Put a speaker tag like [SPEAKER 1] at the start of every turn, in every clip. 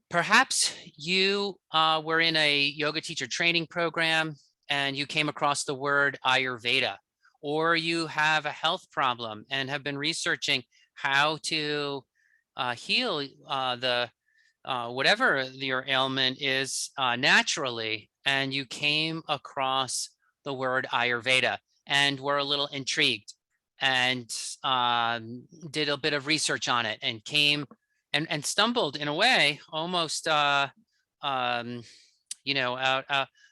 [SPEAKER 1] Perhaps you were in a yoga teacher training program and you came across the word Ayurveda, or you have a health problem and have been researching how to heal the whatever your ailment is naturally, and you came across the word Ayurveda and were a little intrigued and did a bit of research on it and came and stumbled in a way almost um, out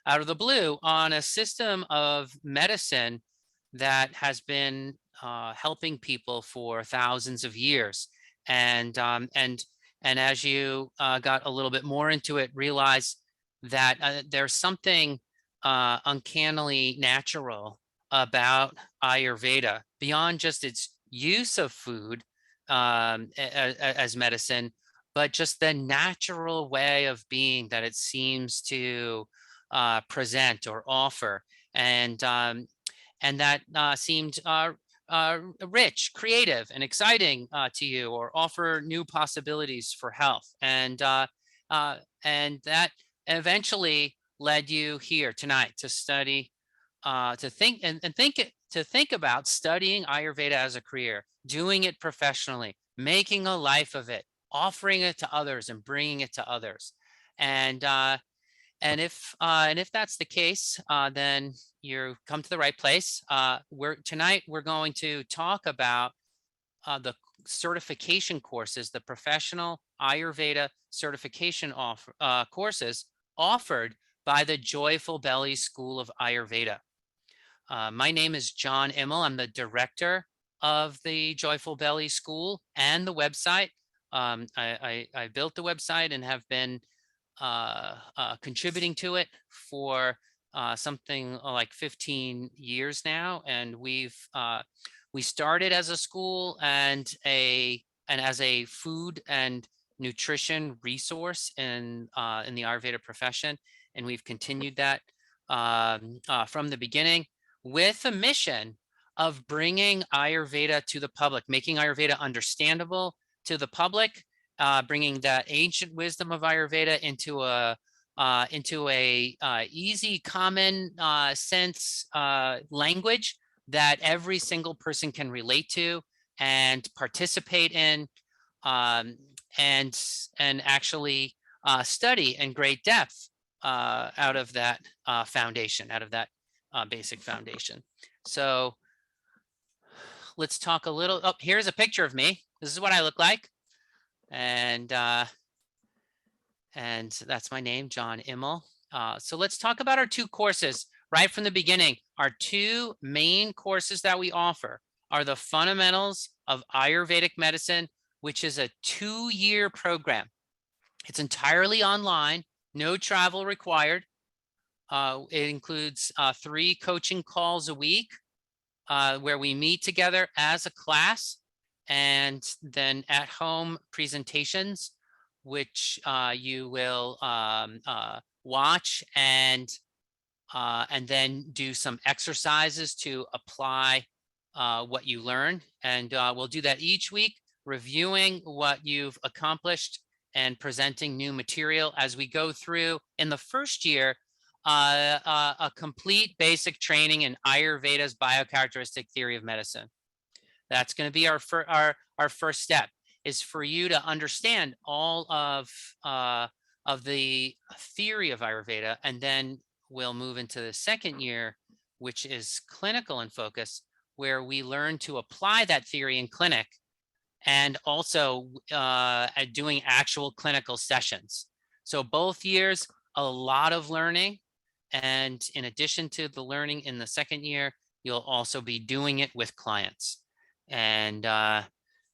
[SPEAKER 1] of the blue on a system of medicine that has been helping people for thousands of years. And and as you got a little bit more into it, realize that there's something uncannily natural about Ayurveda beyond just its use of food as medicine, but just the natural way of being that it seems to present or offer. And that seemed rich, creative, and exciting to you, or offer new possibilities for health. And that eventually led you here tonight to study, to think to think about studying Ayurveda as a career, doing it professionally, making a life of it, offering it to others, and bringing it to others. And and if that's the case, then you come to the right place. We're going to talk about the certification courses, the professional Ayurveda certification courses offered by the Joyful Belly School of Ayurveda. My name is John Immel. I'm the director of the Joyful Belly School and the website. I built the website and have been contributing to it for something like 15 years now. And we started as a school and as a food and nutrition resource in the Ayurveda profession, and we've continued that from the beginning with a mission of bringing Ayurveda to the public, making Ayurveda understandable to the public, bringing that ancient wisdom of Ayurveda into a easy, common sense language that every single person can relate to and participate in, and actually study in great depth out of that foundation, out of that basic foundation. So let's talk a little. Oh, here's a picture of me. This is what I look like. And that's my name, John Immel. So let's talk about our two courses right from the beginning. Our two main courses that we offer are the Fundamentals of Ayurvedic Medicine, which is a 2-year program. It's entirely online, no travel required. It includes 3 coaching calls a week where we meet together as a class, and then at home presentations, which you will watch and then do some exercises to apply what you learn. And we'll do that each week, reviewing what you've accomplished and presenting new material as we go through in the first year a complete basic training in Ayurveda's biocharacteristic theory of medicine. That's going to be our first step, is for you to understand all of the theory of Ayurveda, and then we'll move into the second year, which is clinical in focus, where we learn to apply that theory in clinic, and also at doing actual clinical sessions. So both years, a lot of learning. And in addition to the learning in the second year, you'll also be doing it with clients. And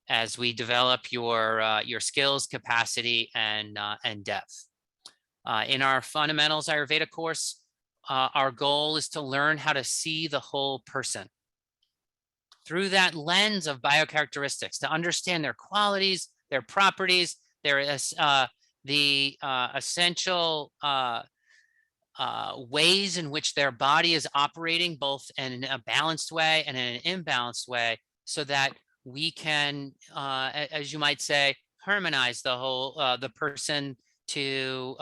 [SPEAKER 1] as we develop your skills, capacity, and depth. In our Fundamentals Ayurveda course, our goal is to learn how to see the whole person through that lens of biocharacteristics, to understand their qualities, their properties, the essential ways in which their body is operating, both in a balanced way and in an imbalanced way, so that we can, as you might say, harmonize the whole the person to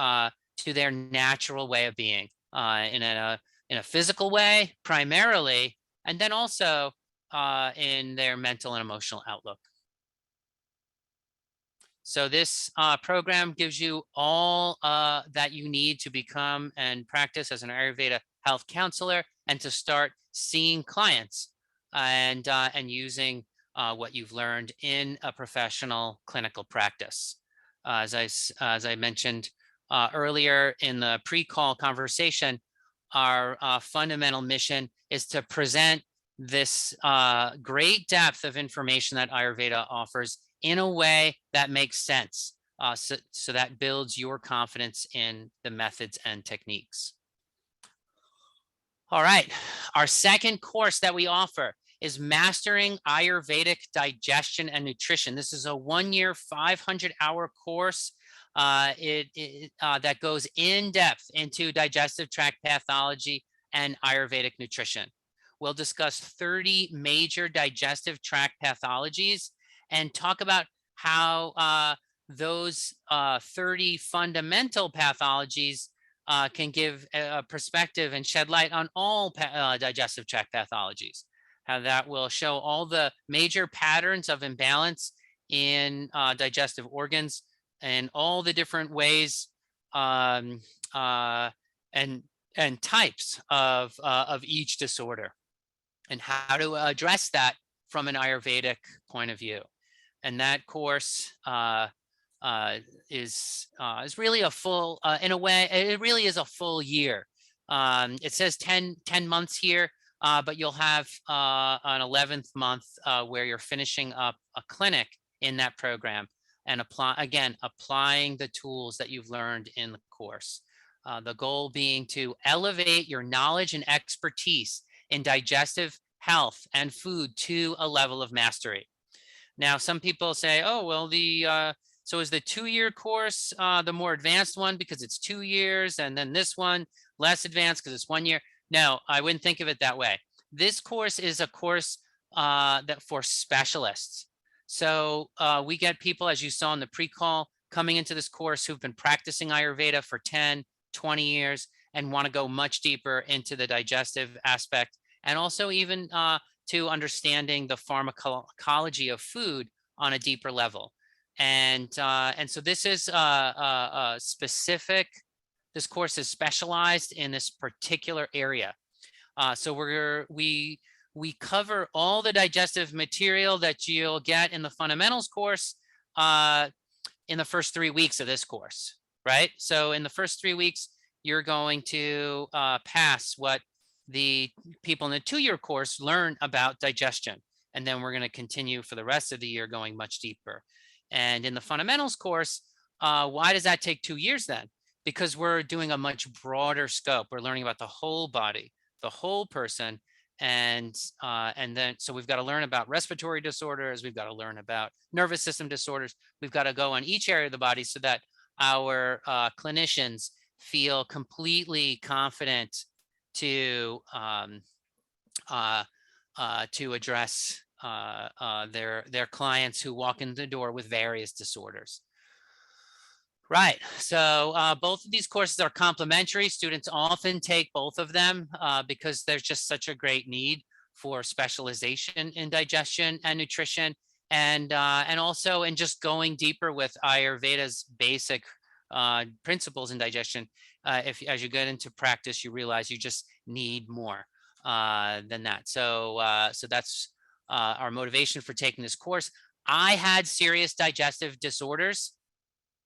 [SPEAKER 1] their natural way of being, in a physical way primarily, and then also in their mental and emotional outlook. So this program gives you all that you need to become and practice as an Ayurveda health counselor, and to start seeing clients and using what you've learned in a professional clinical practice. As I mentioned earlier in the pre-call conversation, our fundamental mission is to present this great depth of information that Ayurveda offers in a way that makes sense. So that builds your confidence in the methods and techniques. All right, our second course that we offer is Mastering Ayurvedic Digestion and Nutrition. This is a 1-year, 500-hour course that goes in depth into digestive tract pathology and Ayurvedic nutrition. We'll discuss 30 major digestive tract pathologies and talk about how those 30 fundamental pathologies can give a perspective and shed light on all digestive tract pathologies. How that will show all the major patterns of imbalance in digestive organs and all the different ways and types of each disorder, and how to address that from an Ayurvedic point of view. And that course is really a full, in a way, it really is a full year. It says 10 months here, but you'll have an 11th month where you're finishing up a clinic in that program and applying the tools that you've learned in the course. The goal being to elevate your knowledge and expertise in digestive health and food to a level of mastery. Now, some people say, oh, well, so is the 2-year course the more advanced one because it's 2 years, and then this one less advanced because it's 1 year? No, I wouldn't think of it that way. This course is a course that for specialists. So we get people, as you saw in the pre-call, coming into this course who've been practicing Ayurveda for 10, 20 years and want to go much deeper into the digestive aspect, and also even to understanding the pharmacology of food on a deeper level. And so this is specific. This course is specialized in this particular area. So we cover all the digestive material that you'll get in the fundamentals course in the first 3 weeks of this course, right? So in the first 3 weeks, you're going to pass what the people in the 2-year course learn about digestion. And then we're going to continue for the rest of the year going much deeper. And in the fundamentals course, why does that take 2 years then? Because we're doing a much broader scope. We're learning about the whole body, the whole person. And then, so we've got to learn about respiratory disorders. We've got to learn about nervous system disorders. We've got to go on each area of the body so that our clinicians feel completely confident to address their clients who walk in the door with various disorders. Right. So both of these courses are complementary. Students often take both of them because there's just such a great need for specialization in digestion and nutrition, and also in just going deeper with Ayurveda's basic principles in digestion. As you get into practice, you realize you just need more than that. So that's our motivation for taking this course. I had serious digestive disorders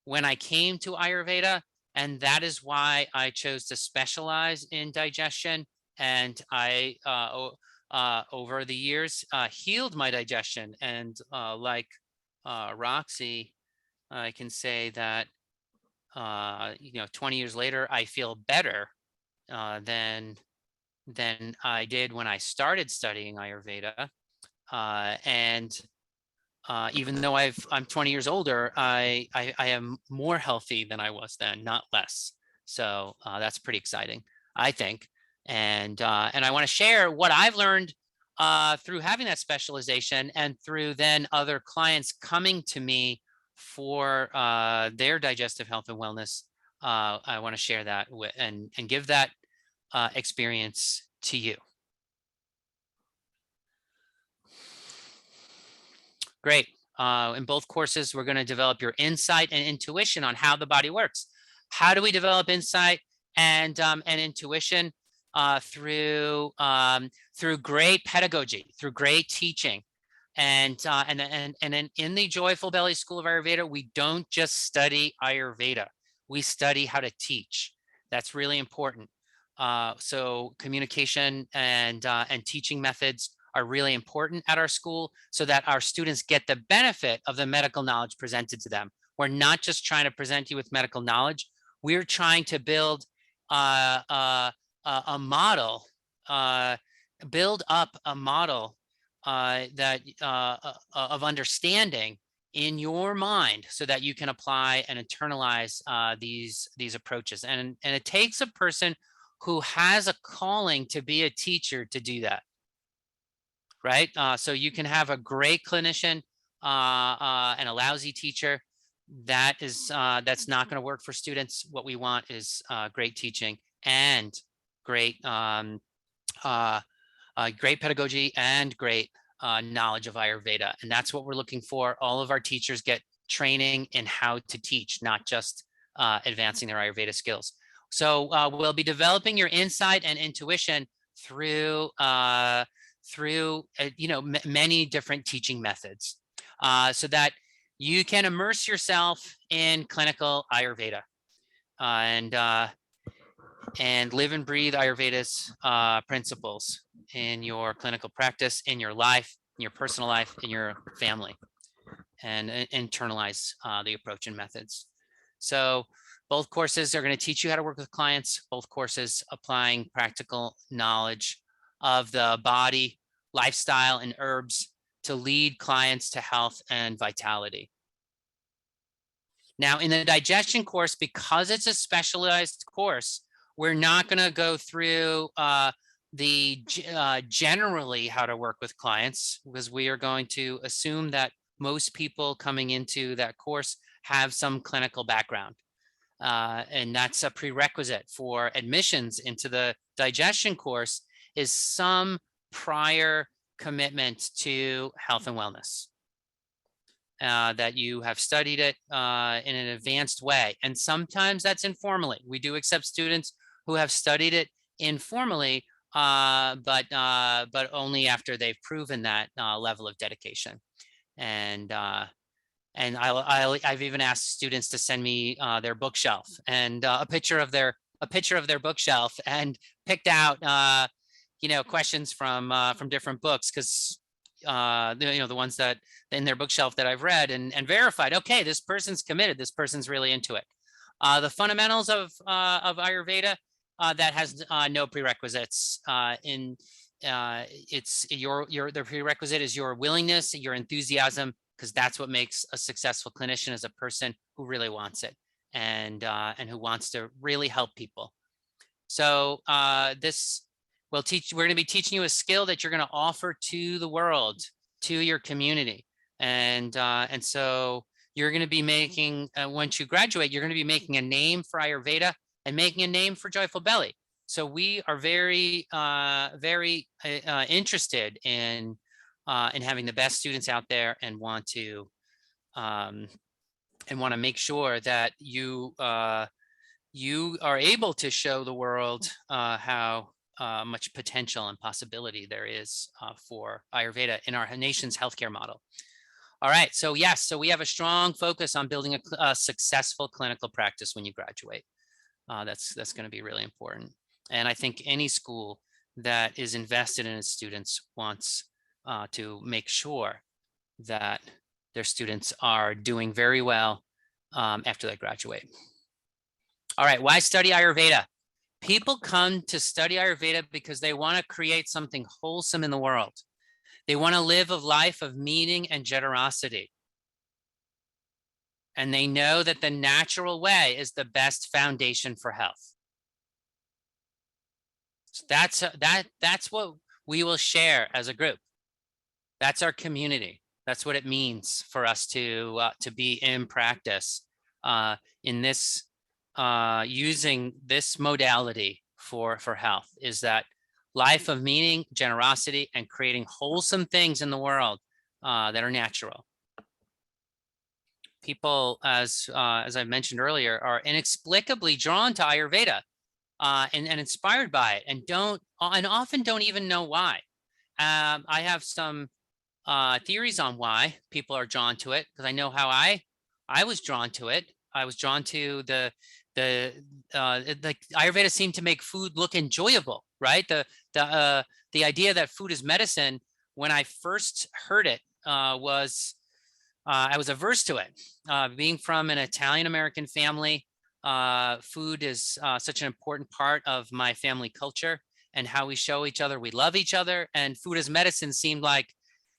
[SPEAKER 1] when I came to Ayurveda, and that is why I chose to specialize in digestion. And I, over the years, healed my digestion. And like Roxy, I can say that, 20 years later, I feel better than I did when I started studying Ayurveda. And even though I'm 20 years older, I am more healthy than I was then, not less. So that's pretty exciting, I think. And I want to share what I've learned through having that specialization, and through then other clients coming to me for their digestive health and wellness, I want to share that and give that experience to you. Great. In both courses, we're going to develop your insight and intuition on how the body works. How do we develop insight and intuition? Through great pedagogy, through great teaching. And then in the Joyful Belly School of Ayurveda, we don't just study Ayurveda. We study how to teach. That's really important. So communication and teaching methods are really important at our school so that our students get the benefit of the medical knowledge presented to them. We're not just trying to present you with medical knowledge. We're trying to build a model, build up a model of understanding in your mind so that you can apply and internalize these approaches. And it takes a person who has a calling to be a teacher to do that. Right? So you can have a great clinician and a lousy teacher. That's not going to work for students. What we want is great teaching and great great pedagogy and great knowledge of Ayurveda. And that's what we're looking for. All of our teachers get training in how to teach, not just advancing their Ayurveda skills. So we'll be developing your insight and intuition through many different teaching methods so that you can immerse yourself in clinical Ayurveda and live and breathe Ayurveda's principles in your clinical practice, in your life, in your personal life, in your family, and internalize the approach and methods. So both courses are going to teach you how to work with clients, both courses applying practical knowledge of the body, lifestyle, and herbs to lead clients to health and vitality. Now, in the digestion course, because it's a specialized course, we're not going to go through generally how to work with clients, because we are going to assume that most people coming into that course have some clinical background. And that's a prerequisite for admissions into the digestion course is some prior commitment to health and wellness. That you have studied it in an advanced way. And sometimes that's informally. We do accept students who have studied it informally, but only after they've proven that level of dedication. And I've even asked students to send me their bookshelf and a picture of their bookshelf, and picked out questions from different books, because the ones that in their bookshelf that I've read and verified, okay, this person's committed, this person's really into it. The fundamentals of Ayurveda, that has no prerequisites. The prerequisite is your willingness, your enthusiasm, because that's what makes a successful clinician, as a person who really wants it and who wants to really help people. So we're going to be teaching you a skill that you're going to offer to the world, to your community. And so you're going to be making, once you graduate, you're going to be making a name for Ayurveda and making a name for Joyful Belly. So we are very interested in having the best students out there, and want to make sure that you are able to show the world how much potential and possibility there is for Ayurveda in our nation's healthcare model. All right, so yes, so we have a strong focus on building a successful clinical practice when you graduate. That's going to be really important. And I think any school that is invested in its students wants to make sure that their students are doing very well after they graduate. All right, why study Ayurveda? People come to study Ayurveda because they want to create something wholesome in the world. They want to live a life of meaning and generosity. And they know that the natural way is the best foundation for health. So that's what we will share as a group. That's our community. That's what it means for us to be in practice in this using this modality for health, is that life of meaning, generosity, and creating wholesome things in the world that are natural. People, as I mentioned earlier, are inexplicably drawn to Ayurveda and inspired by it, and often don't even know why. I have some theories on why people are drawn to it, because I know how I was drawn to it. I was drawn to like Ayurveda seemed to make food look enjoyable, right? The idea that food is medicine, when I first heard it, was I was averse to it. Being from an Italian American family, food is such an important part of my family culture and how we show each other we love each other. And food as medicine seemed like,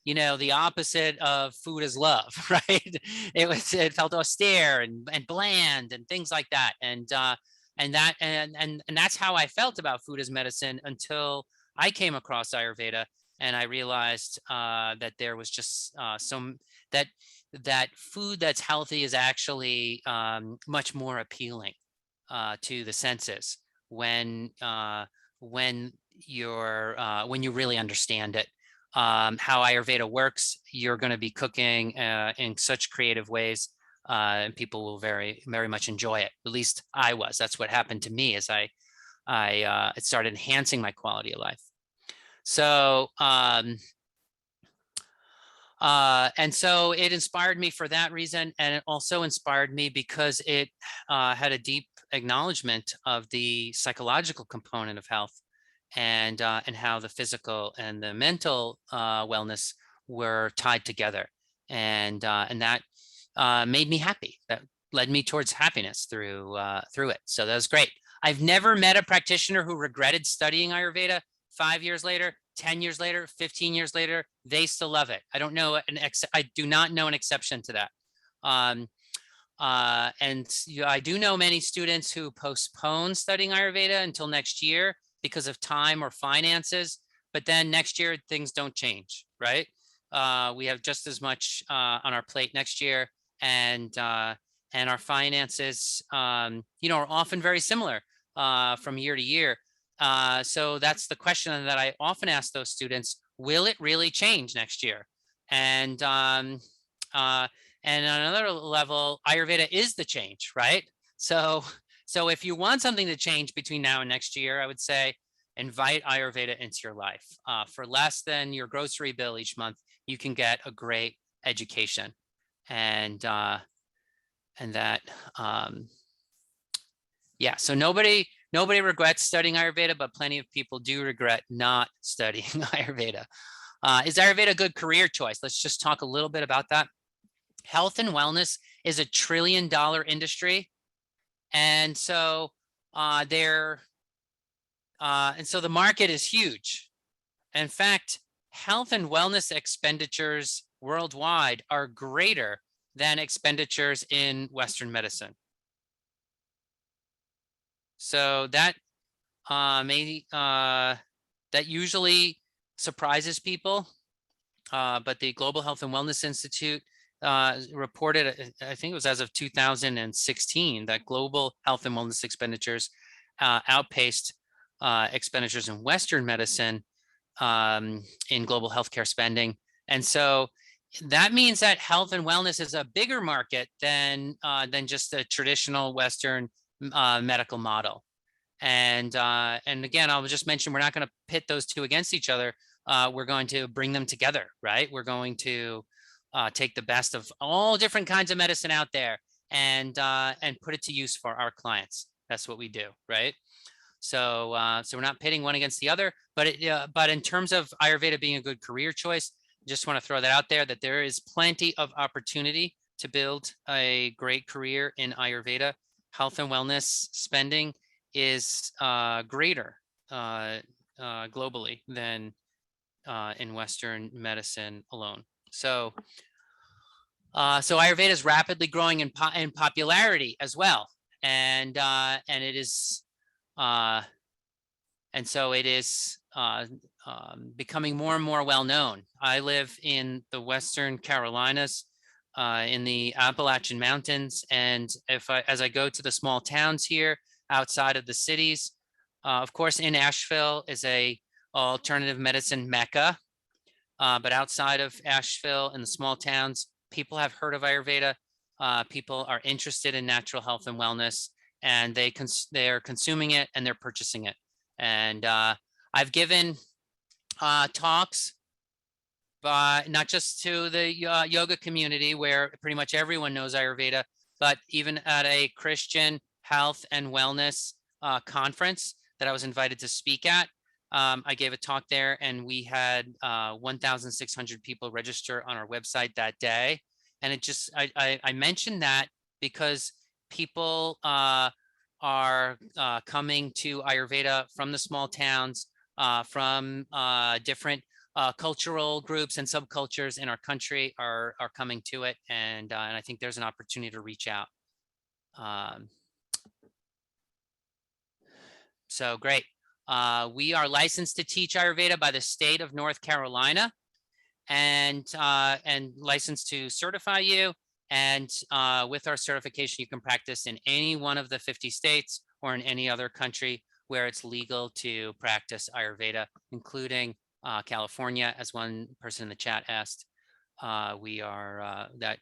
[SPEAKER 1] the opposite of food is love, right? It felt austere and bland and things like that. And that's how I felt about food as medicine until I came across Ayurveda, and I realized that there was just some that food that's healthy is actually much more appealing to the senses when you really understand it. How Ayurveda works, you're going to be cooking in such creative ways, and people will very, very much enjoy it. At least I was. That's what happened to me as it started enhancing my quality of life. So and so it inspired me for that reason, and it also inspired me because it had a deep acknowledgement of the psychological component of health, and how the physical and the mental wellness were tied together, and that made me happy. That led me towards happiness through it. So that was great. I've never met a practitioner who regretted studying Ayurveda 5 years later, 10 years later, 15 years later. They still love it. I do not know an exception to that. And I do know many students who postpone studying Ayurveda until next year because of time or finances, but then next year things don't change, right? We have just as much on our plate next year, and our finances, are often very similar from year to year. So that's the question that I often ask those students: will it really change next year? And on another level, Ayurveda is the change, right? So if you want something to change between now and next year, I would say invite Ayurveda into your life. For less than your grocery bill each month, you can get a great education, and that yeah. So nobody regrets studying Ayurveda, but plenty of people do regret not studying Ayurveda. Is Ayurveda a good career choice? Let's just talk a little bit about that. Health and wellness is $1 trillion industry, and so the market is huge. In fact, health and wellness expenditures worldwide are greater than expenditures in Western medicine. So that that usually surprises people, but the Global Health and Wellness Institute reported, I think it was as of 2016, that global health and wellness expenditures outpaced expenditures in Western medicine in global healthcare spending. And so that means that health and wellness is a bigger market than just a traditional Western medical model. And again, I'll just mention, we're not going to pit those two against each other. We're going to bring them together, right? We're going to take the best of all different kinds of medicine out there and put it to use for our clients. That's what we do, right? So we're not pitting one against the other, but in terms of Ayurveda being a good career choice, just want to throw that out there, that there is plenty of opportunity to build a great career in Ayurveda. Health and wellness spending is greater globally than in Western medicine alone. So Ayurveda is rapidly growing in popularity as well, and it is And so it is becoming more and more well known. I live in the Western Carolinas, in the Appalachian Mountains. And as I go to the small towns here outside of the cities, of course, in Asheville is a alternative medicine mecca. But outside of Asheville in the small towns, people have heard of Ayurveda. People are interested in natural health and wellness, and they're consuming it and they're purchasing it. And I've given talks, but not just to the yoga community where pretty much everyone knows Ayurveda, but even at a Christian health and wellness conference that I was invited to speak at. I gave a talk there, and we had 1,600 people register on our website that day. And it just, I mentioned that because people are coming to Ayurveda from the small towns, from different cultural groups and subcultures in our country are coming to it. And I think there's an opportunity to reach out. So great. We are licensed to teach Ayurveda by the state of North Carolina, and licensed to certify you. And with our certification, you can practice in any one of the 50 states or in any other country where it's legal to practice Ayurveda, including California, as one person in the chat asked. Their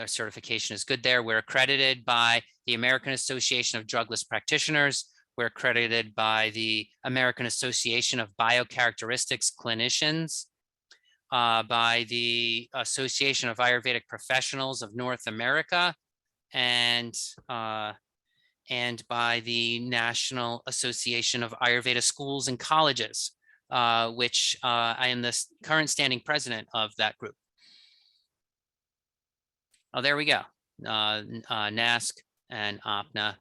[SPEAKER 1] certification is good there. We're accredited by the American Association of Drugless Practitioners. We're accredited by the American Association of Biocharacteristics Clinicians, by the Association of Ayurvedic Professionals of North America, and by the National Association of Ayurveda Schools and Colleges, which I am the current standing president of that group. Oh, there we go. NASC and APNA.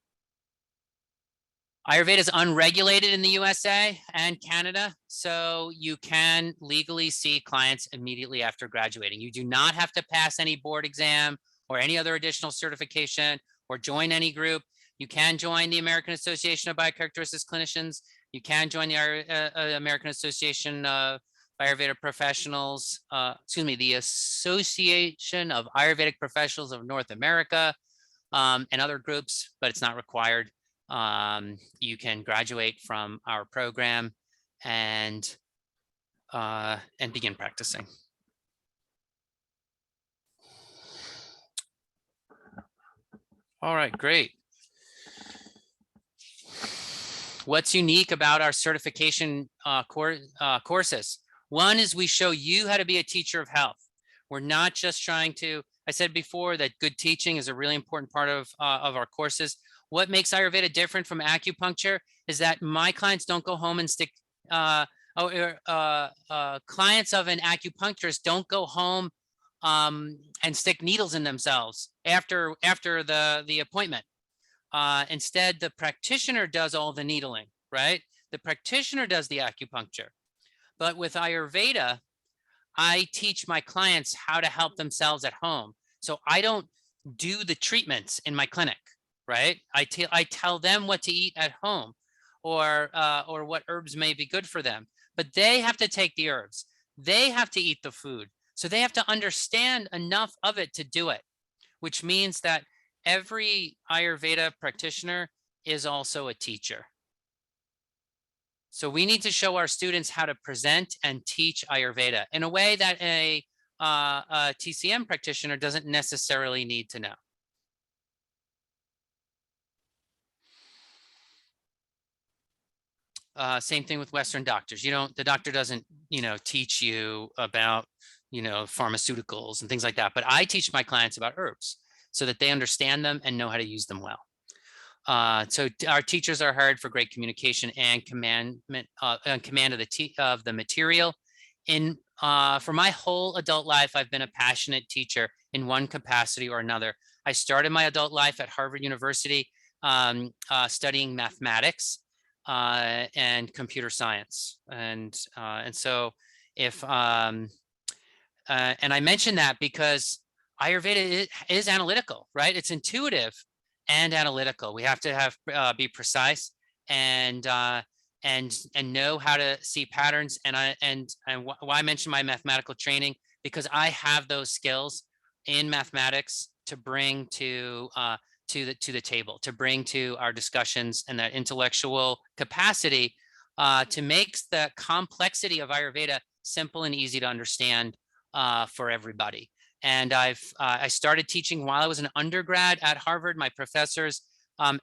[SPEAKER 1] Ayurveda is unregulated in the USA and Canada, so you can legally see clients immediately after graduating. You do not have to pass any board exam or any other additional certification or join any group. You can join the American Association of Biocharacteristics Clinicians. You can join the American Association of Ayurveda Professionals, the Association of Ayurvedic Professionals of North America, and other groups, but it's not required. You can graduate from our program and begin practicing. All right, great. What's unique about our certification courses? One is we show you how to be a teacher of health. We're not just trying to, I said before that good teaching is a really important part of our courses. What makes Ayurveda different from acupuncture is that my clients don't go home and stick, clients of an acupuncturist don't go home and stick needles in themselves after the appointment. Instead, the practitioner does all the needling, right? The practitioner does the acupuncture. But with Ayurveda, I teach my clients how to help themselves at home. So I don't do the treatments in my clinic, right? I tell them what to eat at home, or what herbs may be good for them. But they have to take the herbs. They have to eat the food. So they have to understand enough of it to do it, which means that every Ayurveda practitioner is also a teacher. So we need to show our students how to present and teach Ayurveda in a way that a TCM practitioner doesn't necessarily need to know. Same thing with Western doctors. The doctor doesn't, teach you about, pharmaceuticals and things like that. But I teach my clients about herbs so that they understand them and know how to use them well. So our teachers are hired for great communication and command of the material. For my whole adult life, I've been a passionate teacher in one capacity or another. I started my adult life at Harvard University, studying mathematics and computer science, and so and I mention that because Ayurveda is analytical, right? It's intuitive and analytical. We have to be precise, and and know how to see patterns. And why I mentioned my mathematical training, because I have those skills in mathematics to bring to the table, to bring to our discussions, and that intellectual capacity to make the complexity of Ayurveda simple and easy to understand for everybody. And I started teaching while I was an undergrad at Harvard. My professors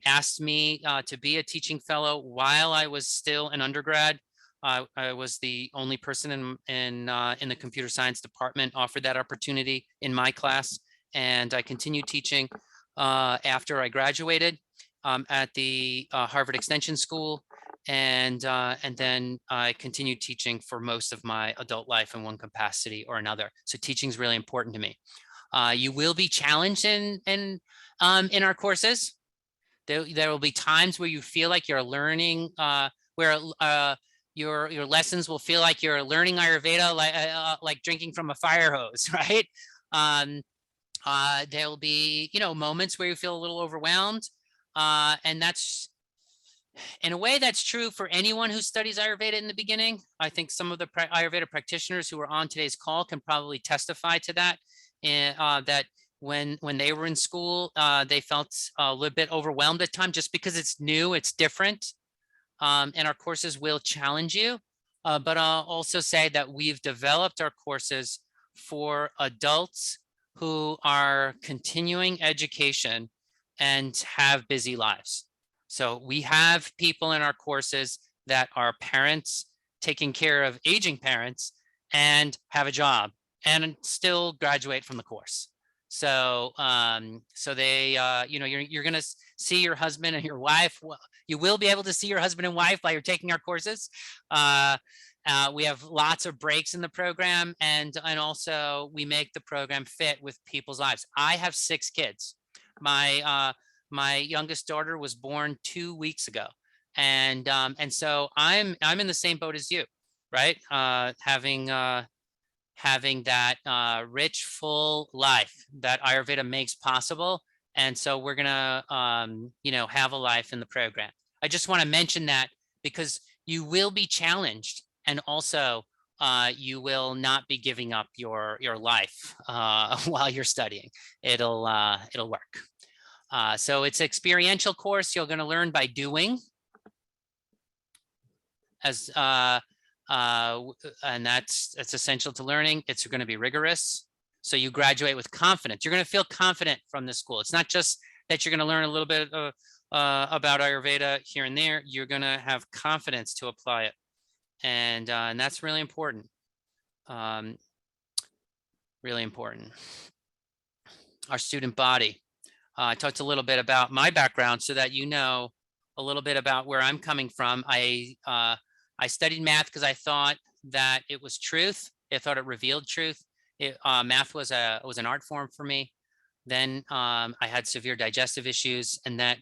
[SPEAKER 1] asked me to be a teaching fellow while I was still an undergrad. I was the only person in the computer science department offered that opportunity in my class, and I continued teaching after I graduated at the Harvard Extension School, and then I continued teaching for most of my adult life in one capacity or another. So teaching is really important to me. You will be challenged in our courses. There will be times where you feel like you're learning, where your lessons will feel like you're learning Ayurveda, like drinking from a fire hose, right? There will be, moments where you feel a little overwhelmed, and that's, in a way, that's true for anyone who studies Ayurveda in the beginning. I think some of the Ayurveda practitioners who are on today's call can probably testify to that, that when they were in school, they felt a little bit overwhelmed at times just because it's new, it's different. And our courses will challenge you. But I'll also say that we've developed our courses for adults who are continuing education and have busy lives. So we have people in our courses that are parents taking care of aging parents and have a job and still graduate from the course. So so they you're going to see your husband and your wife. You will be able to see your husband and wife while you're taking our courses. We have lots of breaks in the program, and also we make the program fit with people's lives. I have 6 kids. My youngest daughter was born 2 weeks ago, and so I'm in the same boat as you, right? Having that rich, full life that Ayurveda makes possible. And so we're gonna, have a life in the program. I just want to mention that because you will be challenged, and also you will not be giving up your life while you're studying. It'll work. So it's an experiential course. You're going to learn by doing, as and that's essential to learning. It's going to be rigorous, so you graduate with confidence. You're going to feel confident from this school. It's not just that you're going to learn a little bit about Ayurveda here and there. You're going to have confidence to apply it, and that's really important. Really important. Our student body. I talked a little bit about my background so that you know a little bit about where I'm coming from. I studied math because I thought that it was truth. I thought it revealed truth. Math was an art form for me. Then I had severe digestive issues, and that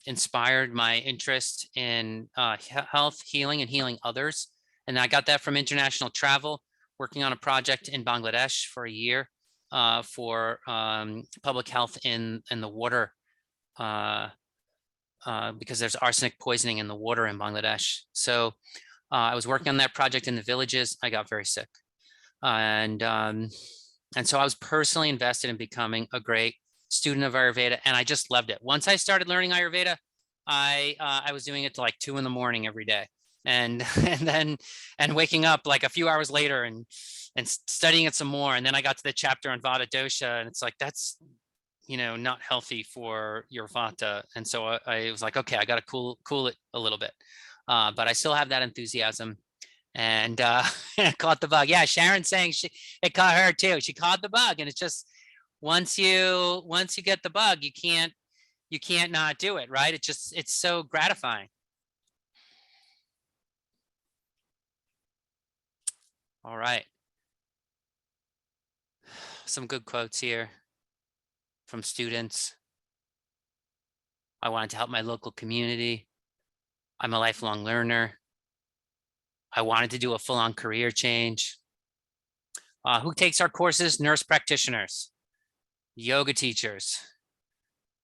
[SPEAKER 1] inspired my interest in health, healing, and healing others. And I got that from international travel, working on a project in Bangladesh for a year for public health in the water, because there's arsenic poisoning in the water in Bangladesh. So I was working on that project in the villages. I got very sick. And so I was personally invested in becoming a great student of Ayurveda, and I just loved it. Once I started learning Ayurveda, I was doing it till like 2 a.m. every day, and then waking up like a few hours later and studying it some more. And then I got to the chapter on Vata dosha, and it's like, that's not healthy for your Vata. And so I was like, okay, I got to cool it a little bit, but I still have that enthusiasm. And caught the bug. Yeah, Sharon's saying it caught her too. She caught the bug, and it's just once you get the bug, you can't not do it, right? It's so gratifying. All right, some good quotes here from students. I wanted to help my local community. I'm a lifelong learner. I wanted to do a full-on career change. Who takes our courses? Nurse practitioners, yoga teachers,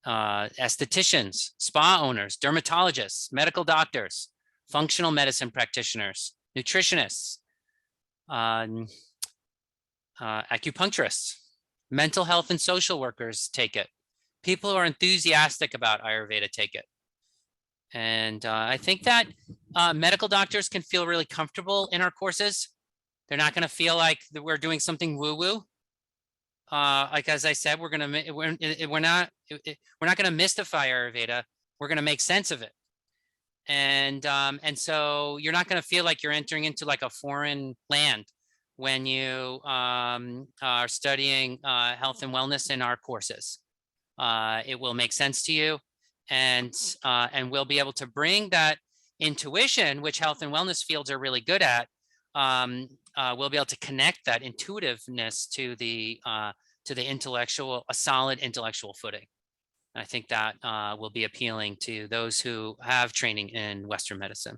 [SPEAKER 1] estheticians, spa owners, dermatologists, medical doctors, functional medicine practitioners, nutritionists, acupuncturists, mental health and social workers take it. People who are enthusiastic about Ayurveda take it. And I think that medical doctors can feel really comfortable in our courses. They're not going to feel like that we're doing something woo-woo. Like as I said, we're not going to mystify Ayurveda. We're going to make sense of it. And so you're not going to feel like you're entering into like a foreign land when you are studying health and wellness in our courses. It will make sense to you, and we'll be able to bring that intuition, which health and wellness fields are really good at. We'll be able to connect that intuitiveness to the intellectual, a solid intellectual footing. I think that will be appealing to those who have training in Western medicine.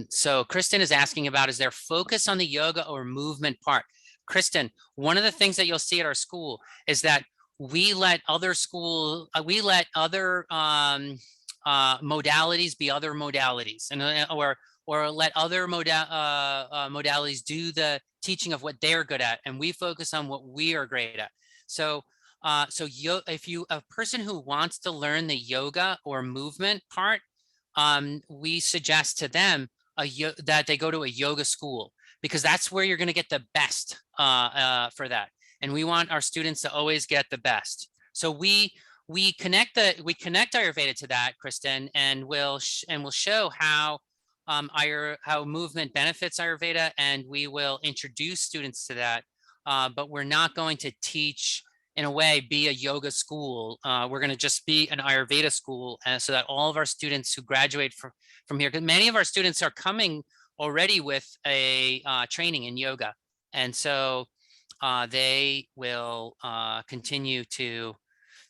[SPEAKER 1] So Kristen is asking about, is there focus on the yoga or movement part? Kristen, one of the things that you'll see at our school is that we let other modalities be other modalities, and or let other modalities do the teaching of what they're good at, and we focus on what we are great at. So if a person who wants to learn the yoga or movement part, we suggest to them that they go to a yoga school, because that's where you're going to get the best for that. And we want our students to always get the best. So we connect Ayurveda to that, Kristen, and we'll show how movement benefits Ayurveda, and we will introduce students to that. But we're not going to teach, in a way, be a yoga school. We're going to just be an Ayurveda school, so that all of our students who graduate from here, because many of our students are coming already with a training in yoga, and so they will continue to.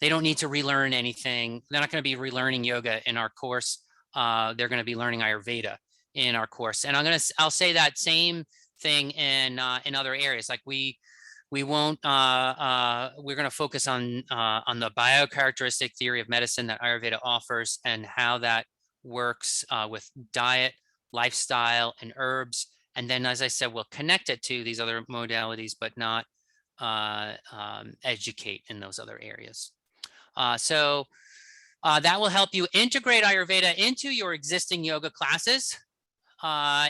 [SPEAKER 1] They don't need to relearn anything. They're not going to be relearning yoga in our course. They're going to be learning Ayurveda in our course, and I'll say that same thing in other areas. Like we won't. We're going to focus on the biocharacteristic theory of medicine that Ayurveda offers, and how that works with diet, lifestyle, and herbs. And then, as I said, we'll connect it to these other modalities, but not educate in those other areas. So that will help you integrate Ayurveda into your existing yoga classes,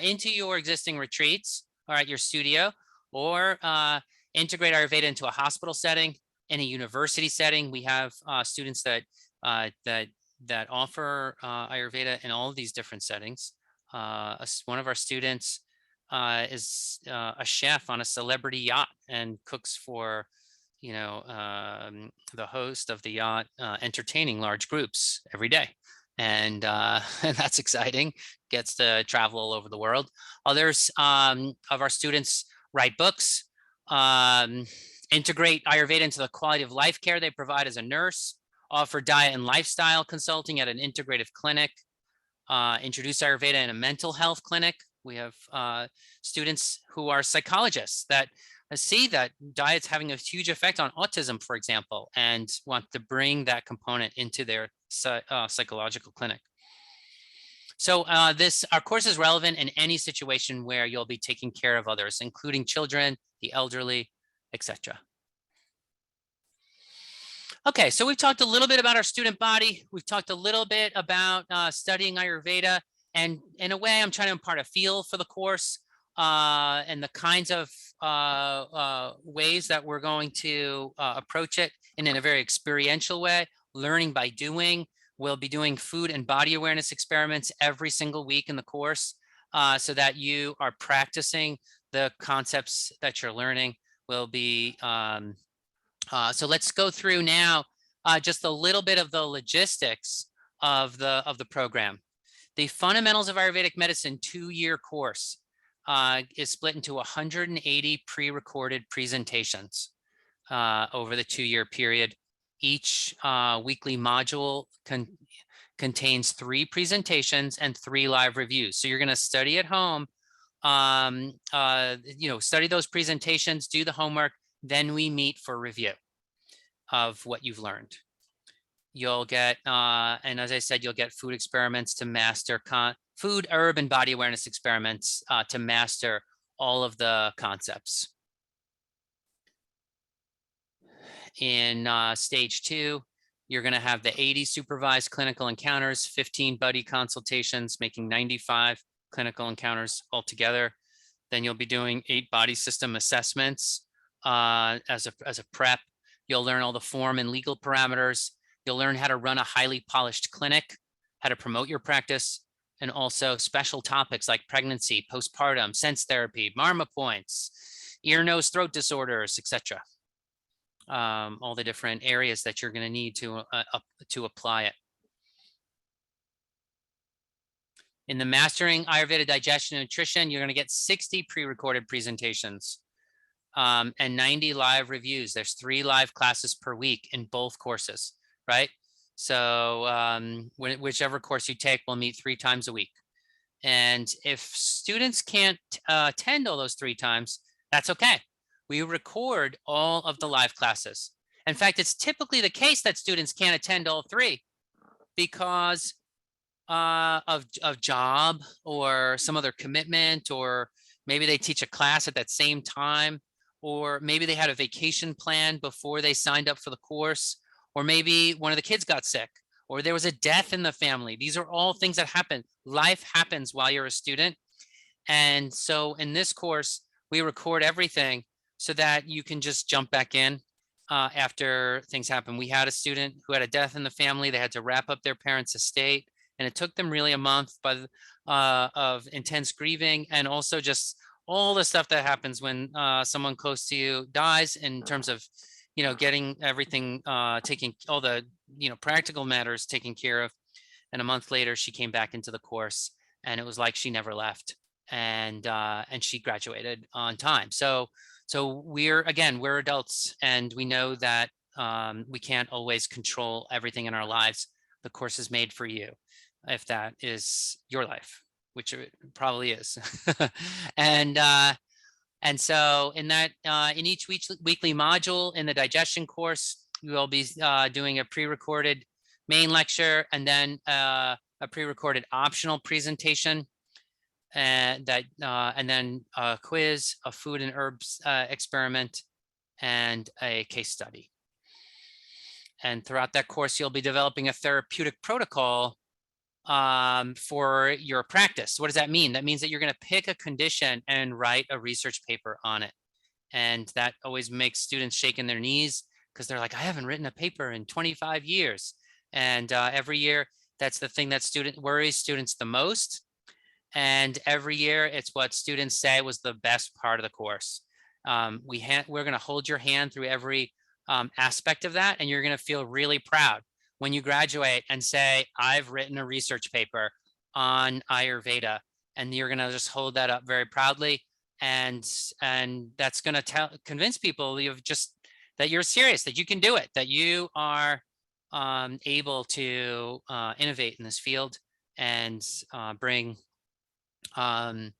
[SPEAKER 1] into your existing retreats, or at your studio, or integrate Ayurveda into a hospital setting, in a university setting. We have students that offer Ayurveda in all of these different settings. One of our students is a chef on a celebrity yacht and cooks for, the host of the yacht, entertaining large groups every day. And that's exciting. Gets to travel all over the world. Others of our students write books, integrate Ayurveda into the quality of life care they provide as a nurse, offer diet and lifestyle consulting at an integrative clinic, introduce Ayurveda in a mental health clinic. We have students who are psychologists that see that diet's having a huge effect on autism, for example, and want to bring that component into their psychological clinic. So our course is relevant in any situation where you'll be taking care of others, including children, the elderly, etc. Okay, so we've talked a little bit about our student body. We've talked a little bit about studying Ayurveda, and in a way, I'm trying to impart a feel for the course and the kinds of ways that we're going to approach it, and in a very experiential way, learning by doing. We'll be doing food and body awareness experiments every single week in the course, so that you are practicing the concepts that you're learning. We'll be so let's go through now just a little bit of the logistics of the program. The Fundamentals of Ayurvedic Medicine 2-year course is split into 180 pre-recorded presentations over the 2-year period. Each weekly module contains 3 presentations and 3 live reviews. So you're going to study at home, study those presentations, do the homework, then we meet for review of what you've learned. You'll get, and as I said, you'll get food experiments to master food, herb, and body awareness experiments to master all of the concepts. In stage 2, you're going to have the 80 supervised clinical encounters, 15 buddy consultations, making 95 clinical encounters altogether. Then you'll be doing 8 body system assessments as a prep. You'll learn all the form and legal parameters. You'll learn how to run a highly polished clinic, how to promote your practice, and also special topics like pregnancy, postpartum, sense therapy, MARMA points, ear, nose, throat disorders, etc. All the different areas that you're going to need to apply it. In the Mastering Ayurveda Digestion and Nutrition, you're going to get 60 pre-recorded presentations and 90 live reviews. There's 3 live classes per week in both courses, right? So whichever course you take will meet 3 times a week. And if students can't attend all those 3 times, that's okay. We record all of the live classes. In fact, it's typically the case that students can't attend all 3 because of job or some other commitment, or maybe they teach a class at that same time, or maybe they had a vacation plan before they signed up for the course, or maybe one of the kids got sick, or there was a death in the family. These are all things that happen. Life happens while you're a student. And so in this course, we record everything so that you can just jump back in after things happen. We had a student who had a death in the family. They had to wrap up their parents' estate, and it took them really a month of intense grieving, and also just all the stuff that happens when someone close to you dies, in terms of, getting everything taking, all the, practical matters taken care of. And a month later, she came back into the course, and it was like she never left, and she graduated on time. So we're adults, and we know that we can't always control everything in our lives. The course is made for you, if that is your life, which it probably is. And so in that, in each weekly module in the digestion course, we will be doing a pre-recorded main lecture, and then a pre-recorded optional presentation, and then a quiz, a food and herbs experiment, and a case study. And throughout that course, you'll be developing a therapeutic protocol for your practice. What does that mean? That means that you're going to pick a condition and write a research paper on it. And that always makes students shake in their knees, because they're like, I haven't written a paper in 25 years. And every year, that's the thing that worries students the most. And every year, it's what students say was the best part of the course. We're going to hold your hand through every aspect of that, and you're going to feel really proud when you graduate and say, I've written a research paper on Ayurveda, and you're going to just hold that up very proudly. And that's going to convince people that you're serious, that you can do it, that you are able to innovate in this field and bring health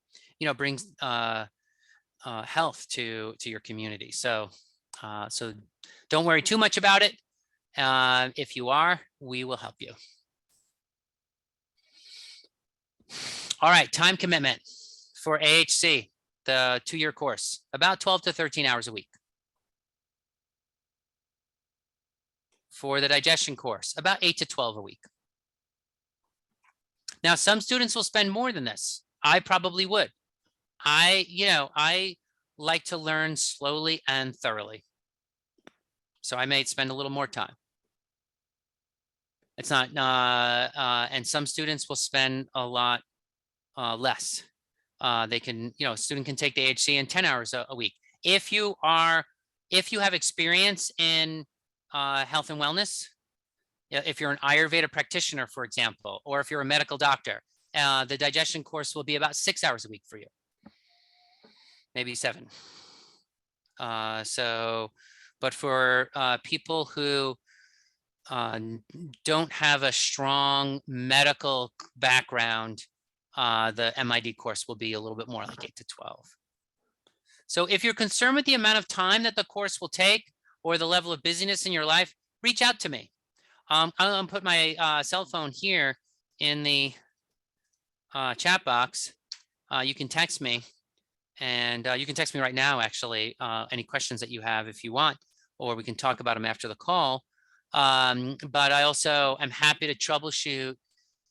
[SPEAKER 1] to your community. So don't worry too much about it. If you are, we will help you. All right, time commitment for AHC, the 2-year course, about 12 to 13 hours a week. For the digestion course, about 8 to 12 a week. Now, some students will spend more than this. I probably would. I like to learn slowly and thoroughly. So I may spend a little more time. It's not, and some students will spend a lot less. They can, a student can take the AHC in 10 hours a week. If you have experience in health and wellness, if you're an Ayurveda practitioner, for example, or if you're a medical doctor, the digestion course will be about 6 hours a week for you, maybe 7. But for people who don't have a strong medical background, the MID course will be a little bit more like 8 to 12. So if you're concerned with the amount of time that the course will take or the level of busyness in your life, reach out to me. I'll put my cell phone here in the chat box. You can text me, and you can text me right now, actually, any questions that you have if you want, or we can talk about them after the call. But I also am happy to troubleshoot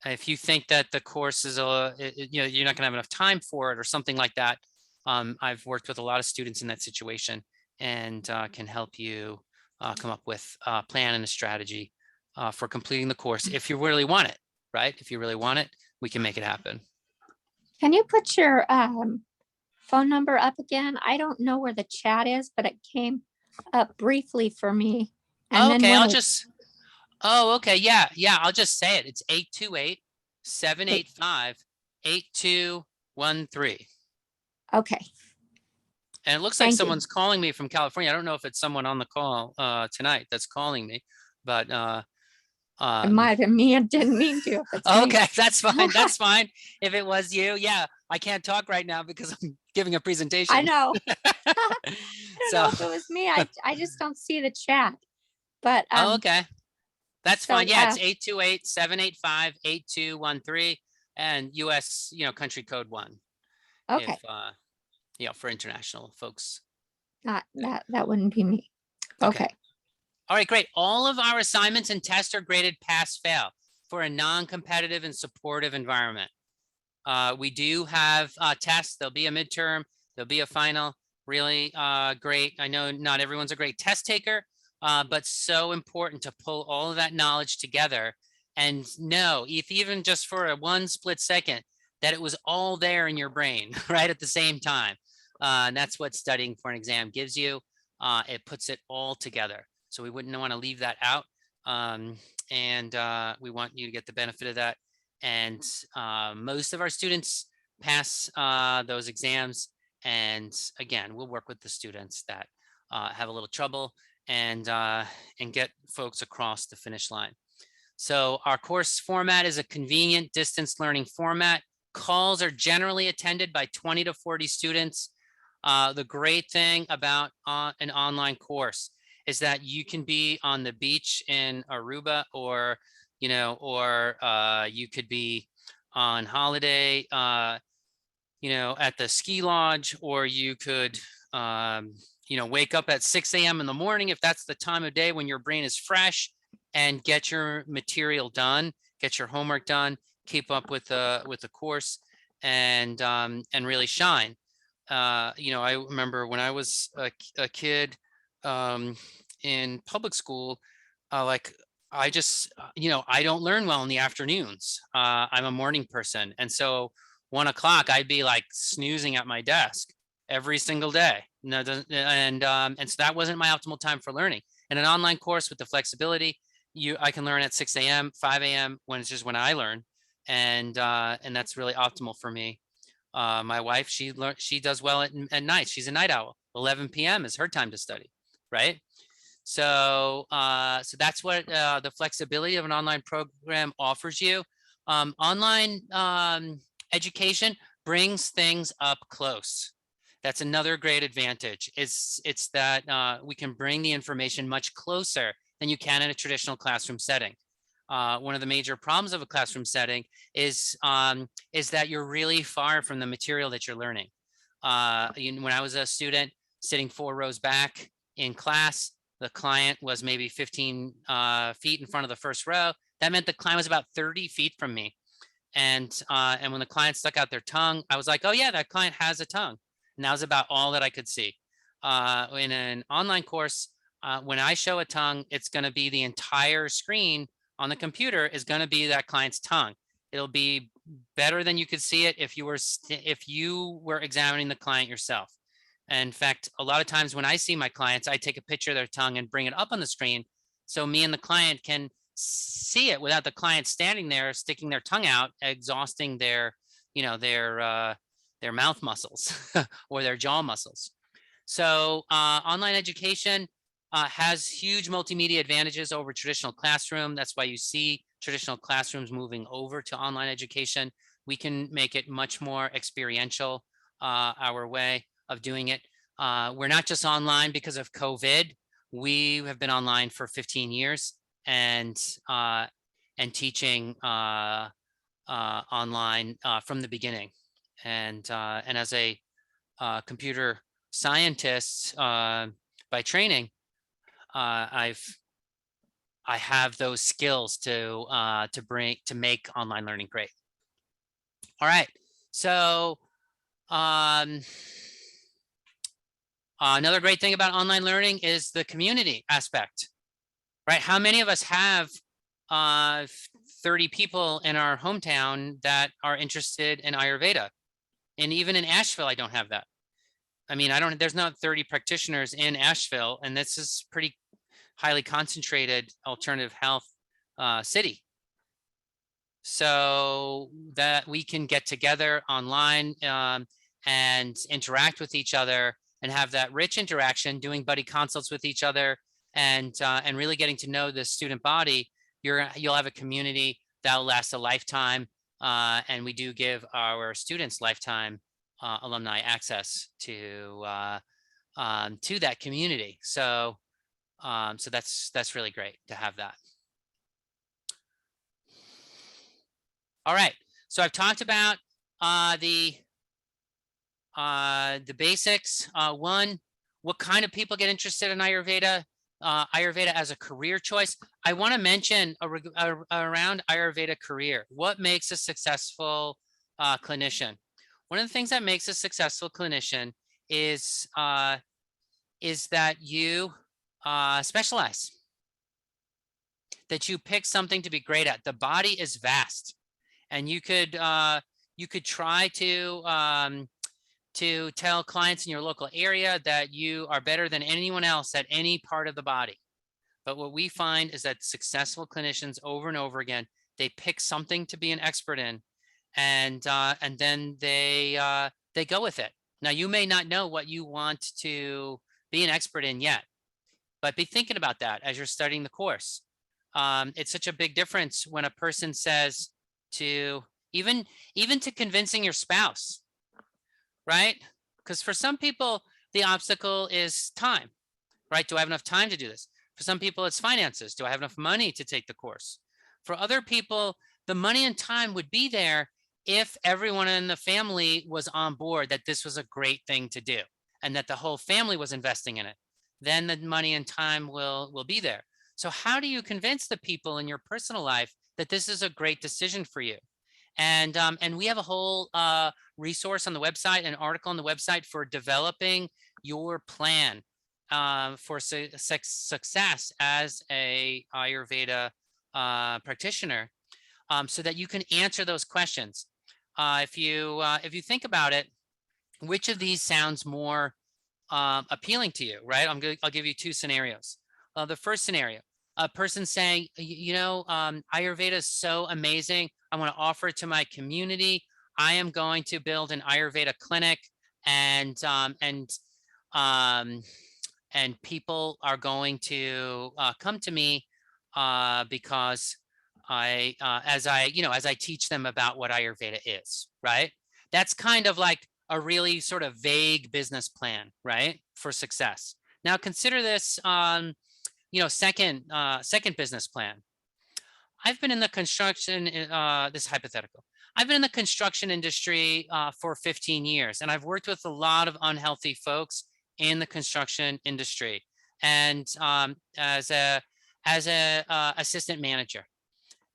[SPEAKER 1] if you think that the course is you're not going to have enough time for it or something like that. I've worked with a lot of students in that situation, and can help you come up with a plan and a strategy for completing the course if you really want it, right? If you really want it, we can make it happen.
[SPEAKER 2] Can you put your phone number up again? I don't know where the chat is, but it came up briefly for me. And then
[SPEAKER 1] Okay,
[SPEAKER 2] when
[SPEAKER 1] okay, yeah, I'll just say it. It's 828-785-8213.
[SPEAKER 2] okay,
[SPEAKER 1] And it looks like
[SPEAKER 2] thank you.
[SPEAKER 1] someone's calling me from California. I don't know if it's someone on the call tonight that's calling me, but
[SPEAKER 2] It might have been me. I didn't mean to. If it's me.
[SPEAKER 1] okay, that's fine. That's fine. If it was you, yeah, I can't talk right now because I'm giving a presentation.
[SPEAKER 2] I know. I don't
[SPEAKER 1] So,
[SPEAKER 2] know if it was me. I just don't see the chat. But
[SPEAKER 1] okay, that's
[SPEAKER 2] so,
[SPEAKER 1] fine. Yeah, it's 828-785-8213 and US, country code 1.
[SPEAKER 2] okay,
[SPEAKER 1] If, for international folks.
[SPEAKER 2] not that wouldn't be me. Okay.
[SPEAKER 1] All right, great. All of our assignments and tests are graded pass fail for a non-competitive and supportive environment. We do have tests. There'll be a midterm, there'll be a final. Really great. I know not everyone's a great test taker, but so important to pull all of that knowledge together and know, if even just for a one split second, that it was all there in your brain, right, at the same time. And that's what studying for an exam gives you. It puts it all together. So we wouldn't want to leave that out. And we want you to get the benefit of that. And most of our students pass those exams. And again, we'll work with the students that have a little trouble and get folks across the finish line. So our course format is a convenient distance learning format. Calls are generally attended by 20 to 40 students. The great thing about an online course is that you can be on the beach in Aruba, or you could be on holiday, at the ski lodge, or you could, wake up at 6 a.m. in the morning if that's the time of day when your brain is fresh, and get your material done, get your homework done, keep up with the course, and really shine. I remember when I was a kid in public school, I just, I don't learn well in the afternoons. I'm a morning person. And so 1 o'clock, I'd be like snoozing at my desk every single day. No, and so that wasn't my optimal time for learning. In an online course with the flexibility, I can learn at 6 a.m., 5 a.m. when it's just when I learn. And that's really optimal for me. My wife, she does well at night. She's a night owl. 11 p.m. is her time to study, right? So that's what the flexibility of an online program offers you. Online education brings things up close. That's another great advantage. It's that we can bring the information much closer than you can in a traditional classroom setting. One of the major problems of a classroom setting is that you're really far from the material that you're learning. When I was a student sitting 4 rows back in class, the client was maybe 15 feet in front of the first row. That meant the client was about 30 feet from me. And when the client stuck out their tongue, I was like, oh yeah, that client has a tongue. And that was about all that I could see. In an online course, when I show a tongue, it's going to be the entire screen on the computer is going to be that client's tongue. It'll be better than you could see it if you were examining the client yourself. And in fact, a lot of times when I see my clients, I take a picture of their tongue and bring it up on the screen so me and the client can see it without the client standing there sticking their tongue out, exhausting their mouth muscles or their jaw muscles. So online education has huge multimedia advantages over traditional classroom. That's why you see traditional classrooms moving over to online education. We can make it much more experiential, our way of doing it. We're not just online because of COVID. We have been online for 15 years. and teaching online from the beginning. And as a computer scientist by training, I have those skills to make online learning great. All right, so another great thing about online learning is the community aspect, right? How many of us have 30 people in our hometown that are interested in Ayurveda? And even in Asheville, I don't have that. I mean, there's not 30 practitioners in Asheville, and this is pretty highly concentrated alternative health city. So that we can get together online and interact with each other and have that rich interaction, doing buddy consults with each other, and really getting to know the student body. You'll have a community that will last a lifetime, and we do give our students lifetime alumni access to that community. So that's really great to have that. All right, so I've talked about the basics. One, what kind of people get interested in Ayurveda? Ayurveda as a career choice. I want to mention around Ayurveda career. What makes a successful clinician? One of the things that makes a successful clinician is that you specialize, that you pick something to be great at. The body is vast, and you could try to tell clients in your local area that you are better than anyone else at any part of the body. But what we find is that successful clinicians over and over again, they pick something to be an expert in, and then they go with it. Now, you may not know what you want to be an expert in yet, but be thinking about that as you're studying the course. It's such a big difference when a person says to even to convincing your spouse, right? Because for some people, the obstacle is time, right? Do I have enough time to do this? For some people, it's finances. Do I have enough money to take the course? For other people, the money and time would be there if everyone in the family was on board that this was a great thing to do and that the whole family was investing in it. Then the money and time will be there. So how do you convince the people in your personal life that this is a great decision for you? And we have a whole resource on the website, an article on the website for developing your plan for success as a Ayurveda practitioner, so that you can answer those questions. If you think about it, which of these sounds more appealing to you, right? I'll give you two scenarios. The first scenario, a person saying, Ayurveda is so amazing. I want to offer it to my community. I am going to build an Ayurveda clinic, and people are going to come to me because as I teach them about what Ayurveda is, right? That's kind of like a really sort of vague business plan, right, for success. Now consider this second business plan. I've been in the construction, this is hypothetical. I've been in the construction industry for 15 years, and I've worked with a lot of unhealthy folks in the construction industry, and as a assistant manager,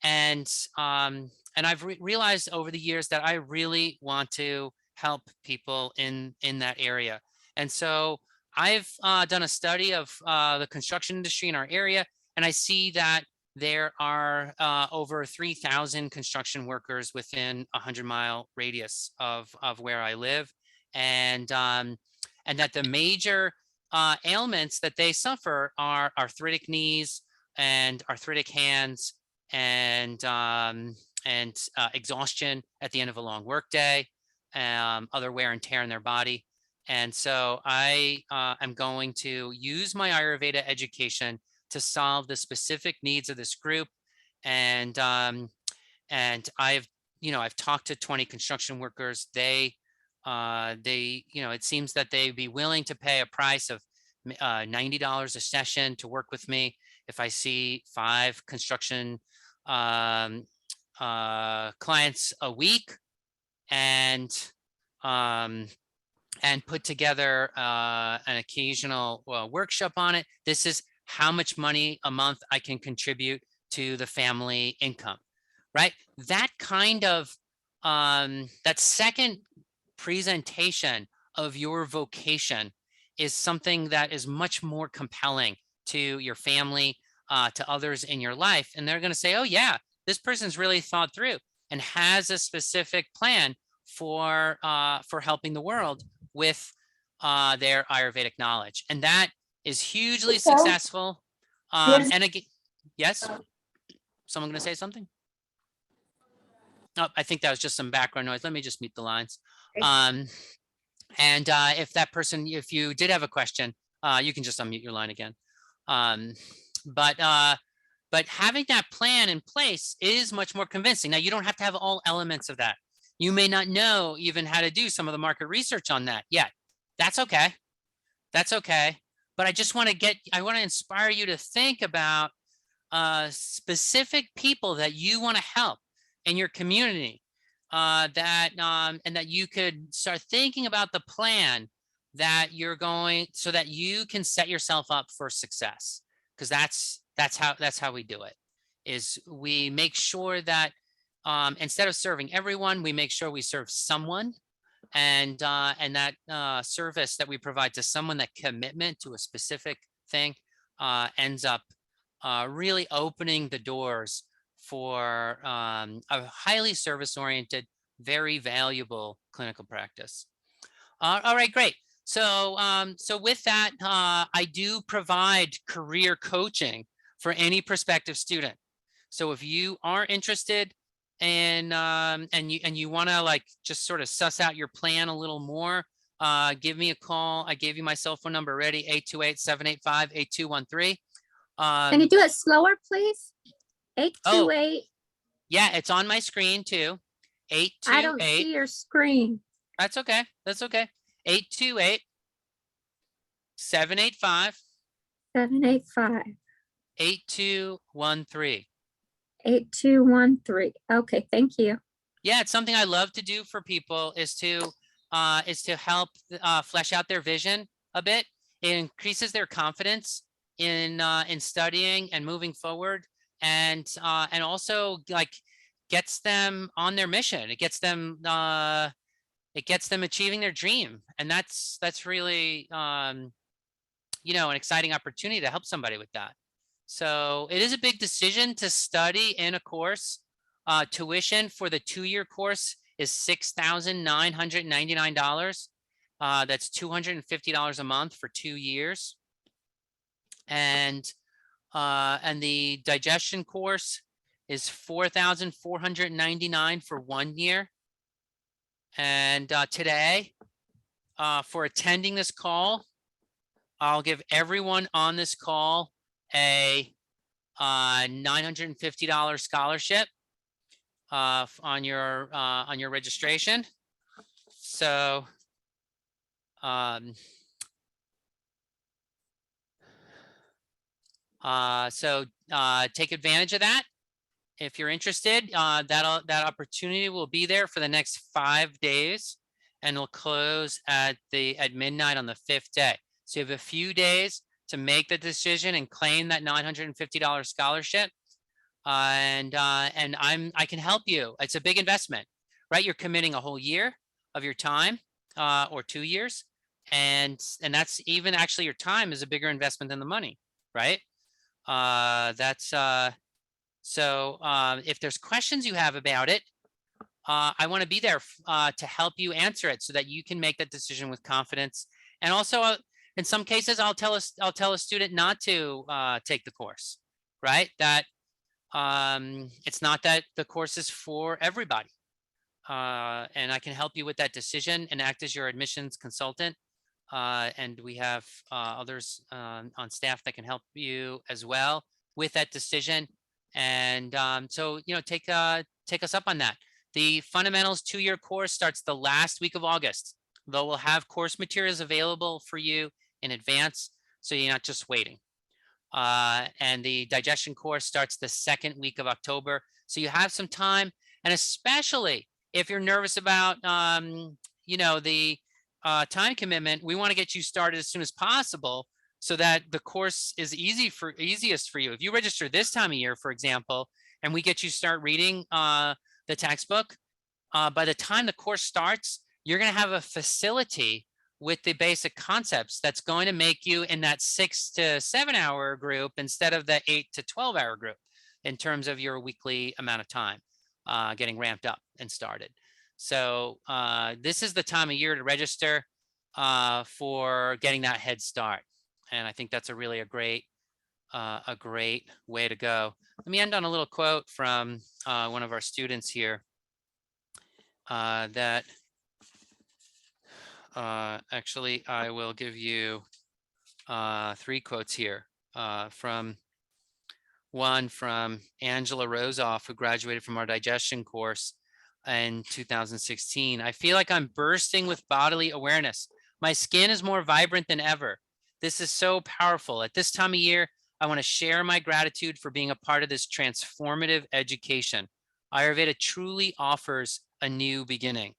[SPEAKER 1] and I've realized over the years that I really want to help people in that area, and so I've done a study of the construction industry in our area, and I see that there are over 3,000 construction workers within a 100-mile radius of where I live, and that the major ailments that they suffer are arthritic knees and arthritic hands, and exhaustion at the end of a long workday, other wear and tear in their body. And so I am going to use my Ayurveda education to solve the specific needs of this group. And I've talked to 20 construction workers. They it seems that they'd be willing to pay a price of $90 a session to work with me. If I see 5 construction clients a week and put together an occasional workshop on it, this is how much money a month I can contribute to the family income, right? That kind of that second presentation of your vocation is something that is much more compelling to your family, to others in your life. And they're going to say, oh yeah, this person's really thought through and has a specific plan for helping the world with their Ayurvedic knowledge. And that is hugely successful. And again, yes, someone going to say something? Oh, I think that was just some background noise. Let me just mute the lines. And if that person, if you did have a question, you can just unmute your line again. But having that plan in place is much more convincing. Now, you don't have to have all elements of that. You may not know even how to do some of the market research on that yet. That's okay. That's okay. But I just want to I want to inspire you to think about specific people that you want to help in your community, and that you could start thinking about the plan that you're going, so that you can set yourself up for success. Because that's how we do it. Is we make sure that instead of serving everyone, we make sure we serve someone, and that service that we provide to someone, that commitment to a specific thing, ends up really opening the doors for a highly service-oriented, very valuable clinical practice. All right, great. So, so with that, I do provide career coaching for any prospective student. So if you are interested in, and you want to like just sort of suss out your plan a little more, give me a call. I gave you my cell phone number already, 828-785-8213.
[SPEAKER 2] Can you do it slower, please? 828.
[SPEAKER 1] Yeah, it's on my screen too. 828.
[SPEAKER 2] I don't see your screen.
[SPEAKER 1] That's okay. That's okay. 828 785
[SPEAKER 2] 785
[SPEAKER 1] 8213.
[SPEAKER 2] 8213. Okay, thank you.
[SPEAKER 1] Yeah, it's something I love to do for people, is to help flesh out their vision a bit. It increases their confidence in studying and moving forward, and also like gets them on their mission. It gets them achieving their dream, and that's really you know, an exciting opportunity to help somebody with that. So it is a big decision to study in a course. Tuition for the 2-year course is $6,999. That's $250 a month for 2 years. And the digestion course is $4,499 for 1 year. And today, for attending this call, I'll give everyone on this call a $950 scholarship on your registration. So take advantage of that if you're interested. That opportunity will be there for the next 5 days, and will close at midnight on the 5th day. So you have a few days to make the decision and claim that $950 scholarship. And I can help you. It's a big investment, right? You're committing a whole year of your time, or 2 years, and that's even actually your time is a bigger investment than the money, right? So if there's questions you have about it, I want to be there to help you answer it, so that you can make that decision with confidence. And also, in some cases, I'll tell a student not to take the course, right? That it's not that the course is for everybody, and I can help you with that decision and act as your admissions consultant. And we have others on staff that can help you as well with that decision. And so, you know, take us up on that. The fundamentals 2-year course starts the last week of August, though we'll have course materials available for you in advance, so you're not just waiting. And the digestion course starts the second week of October. So you have some time, and especially if you're nervous about, the time commitment, we want to get you started as soon as possible so that the course is easiest for you. If you register this time of year, for example, and we get you start reading the textbook, by the time the course starts, you're going to have a facility with the basic concepts that's going to make you in that 6 to 7 hour group instead of the 8 to 12-hour group in terms of your weekly amount of time getting ramped up and started. So this is the time of year to register for getting that head start. And I think that's a great way to go. Let me end on a little quote from one of our students here that actually I will give you 3 quotes here from Angela Rosoff, who graduated from our digestion course in 2016. I feel like I'm bursting with bodily awareness. My skin is more vibrant than ever. This is so powerful. At this time of year, I want to share my gratitude for being a part of this transformative education. Ayurveda truly offers a new beginning.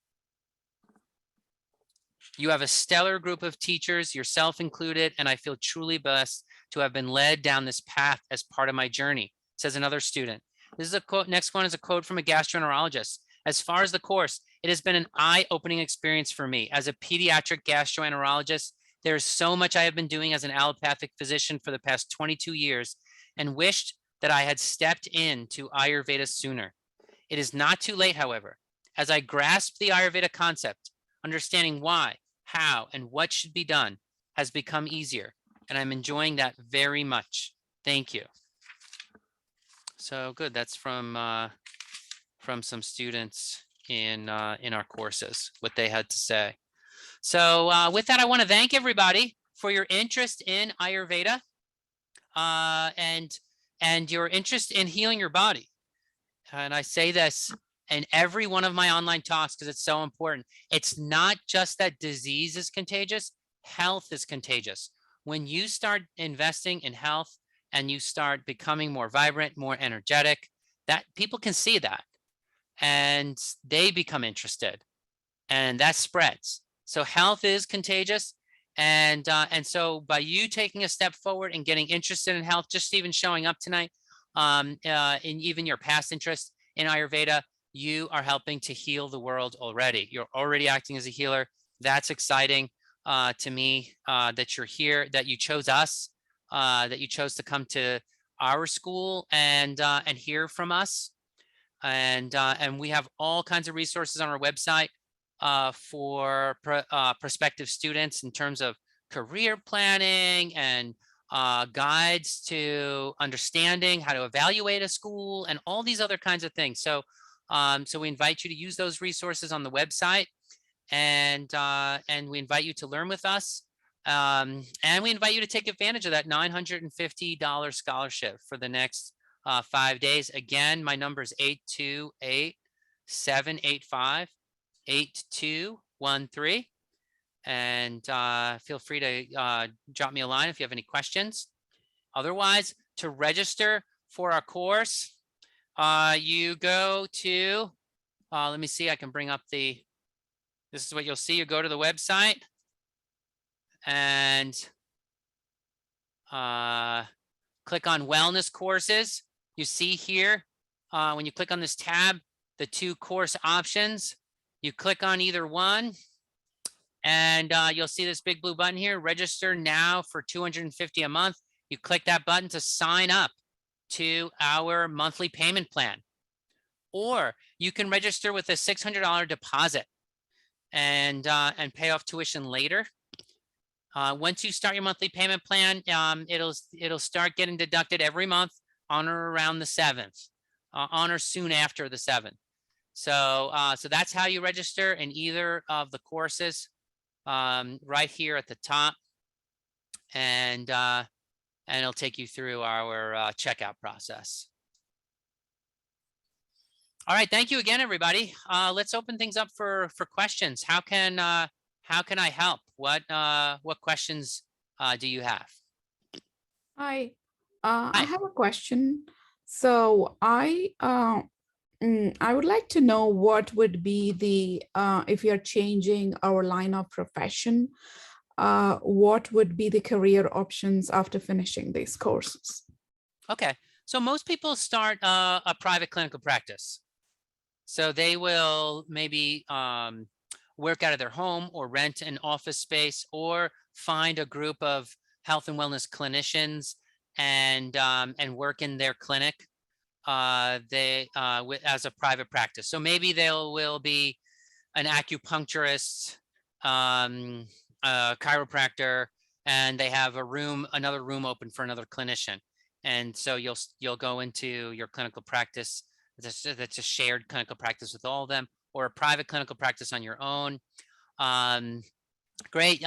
[SPEAKER 1] You have a stellar group of teachers, yourself included, and I feel truly blessed to have been led down this path as part of my journey, says another student. This is a quote. Next one is a quote from a gastroenterologist. As far as the course, it has been an eye-opening experience for me. As a pediatric gastroenterologist, there is so much I have been doing as an allopathic physician for the past 22 years and wished that I had stepped into Ayurveda sooner. It is not too late, however. As I grasp the Ayurveda concept, understanding why, how, and what should be done has become easier, and I'm enjoying that very much. Thank you. So good. That's from some students in our courses, what they had to say. So with that, I want to thank everybody for your interest in Ayurveda and your interest in healing your body. And I say this in every one of my online talks because it's so important. It's not just that disease is contagious, health is contagious. When you start investing in health and you start becoming more vibrant, more energetic, that people can see that and they become interested and that spreads. So health is contagious. And so by you taking a step forward and getting interested in health, just even showing up tonight, in even your past interest in Ayurveda, you are helping to heal the world already. You're already acting as a healer. That's exciting to me that you're here, that you chose us, that you chose to come to our school and hear from us. And we have all kinds of resources on our website for prospective students in terms of career planning and guides to understanding how to evaluate a school and all these other kinds of things. So, so we invite you to use those resources on the website, and we invite you to learn with us. And we invite you to take advantage of that $950 scholarship for the next 5 days. Again, my number is 828-785-8213. And feel free to drop me a line if you have any questions. Otherwise, to register for our course, you go to, let me see, I can bring up this is what you'll see. You go to the website and click on wellness courses. You see here, when you click on this tab, the 2 course options, you click on either one and you'll see this big blue button here, register now for $250 a month. You click that button to sign up to our monthly payment plan. Or you can register with a $600 deposit and pay off tuition later. Once you start your monthly payment plan, it'll start getting deducted every month on or around the 7th, on or soon after the 7th. So so that's how you register in either of the courses, right here at the top, and it'll take you through our checkout process. All right, thank you again, everybody. Let's open things up for questions. How can I help? What questions do you have?
[SPEAKER 3] Hi, I
[SPEAKER 1] Hi.
[SPEAKER 3] have a question. So I would like to know what would be the if you're changing our line of profession, what would be the career options after finishing these courses?
[SPEAKER 1] Okay. So most people start a private clinical practice. So they will maybe work out of their home or rent an office space or find a group of health and wellness clinicians and work in their clinic as a private practice. So maybe they will be an acupuncturist, um, a chiropractor, and they have another room open for another clinician. And so you'll go into your clinical practice that's a shared clinical practice with all of them, or a private clinical practice on your own. Um, Great.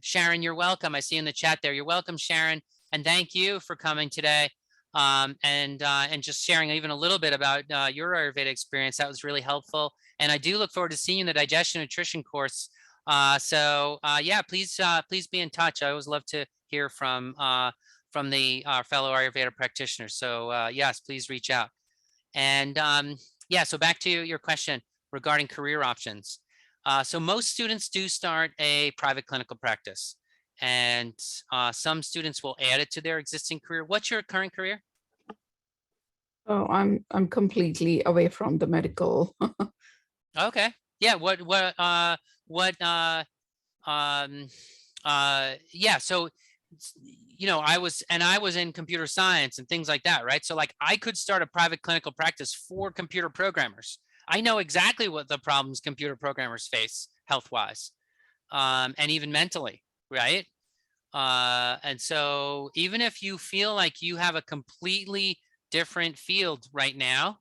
[SPEAKER 1] Sharon, you're welcome. I see in the chat there. You're welcome, Sharon. And thank you for coming today and just sharing even a little bit about your Ayurveda experience. That was really helpful. And I do look forward to seeing you in the digestion nutrition course. Yeah, please be in touch. I always love to hear from the fellow Ayurveda practitioners. So yes, please reach out. And yeah, so back to your question regarding career options. So most students do start a private clinical practice, and some students will add it to their existing career. What's your current career?
[SPEAKER 3] Oh, I'm completely away from the medical.
[SPEAKER 1] Okay. Yeah. Um, yeah. So, I was in computer science and things like that, right? So like I could start a private clinical practice for computer programmers. I know exactly what the problems computer programmers face health-wise, and even mentally, right? And so even if you feel like you have a completely different field right now,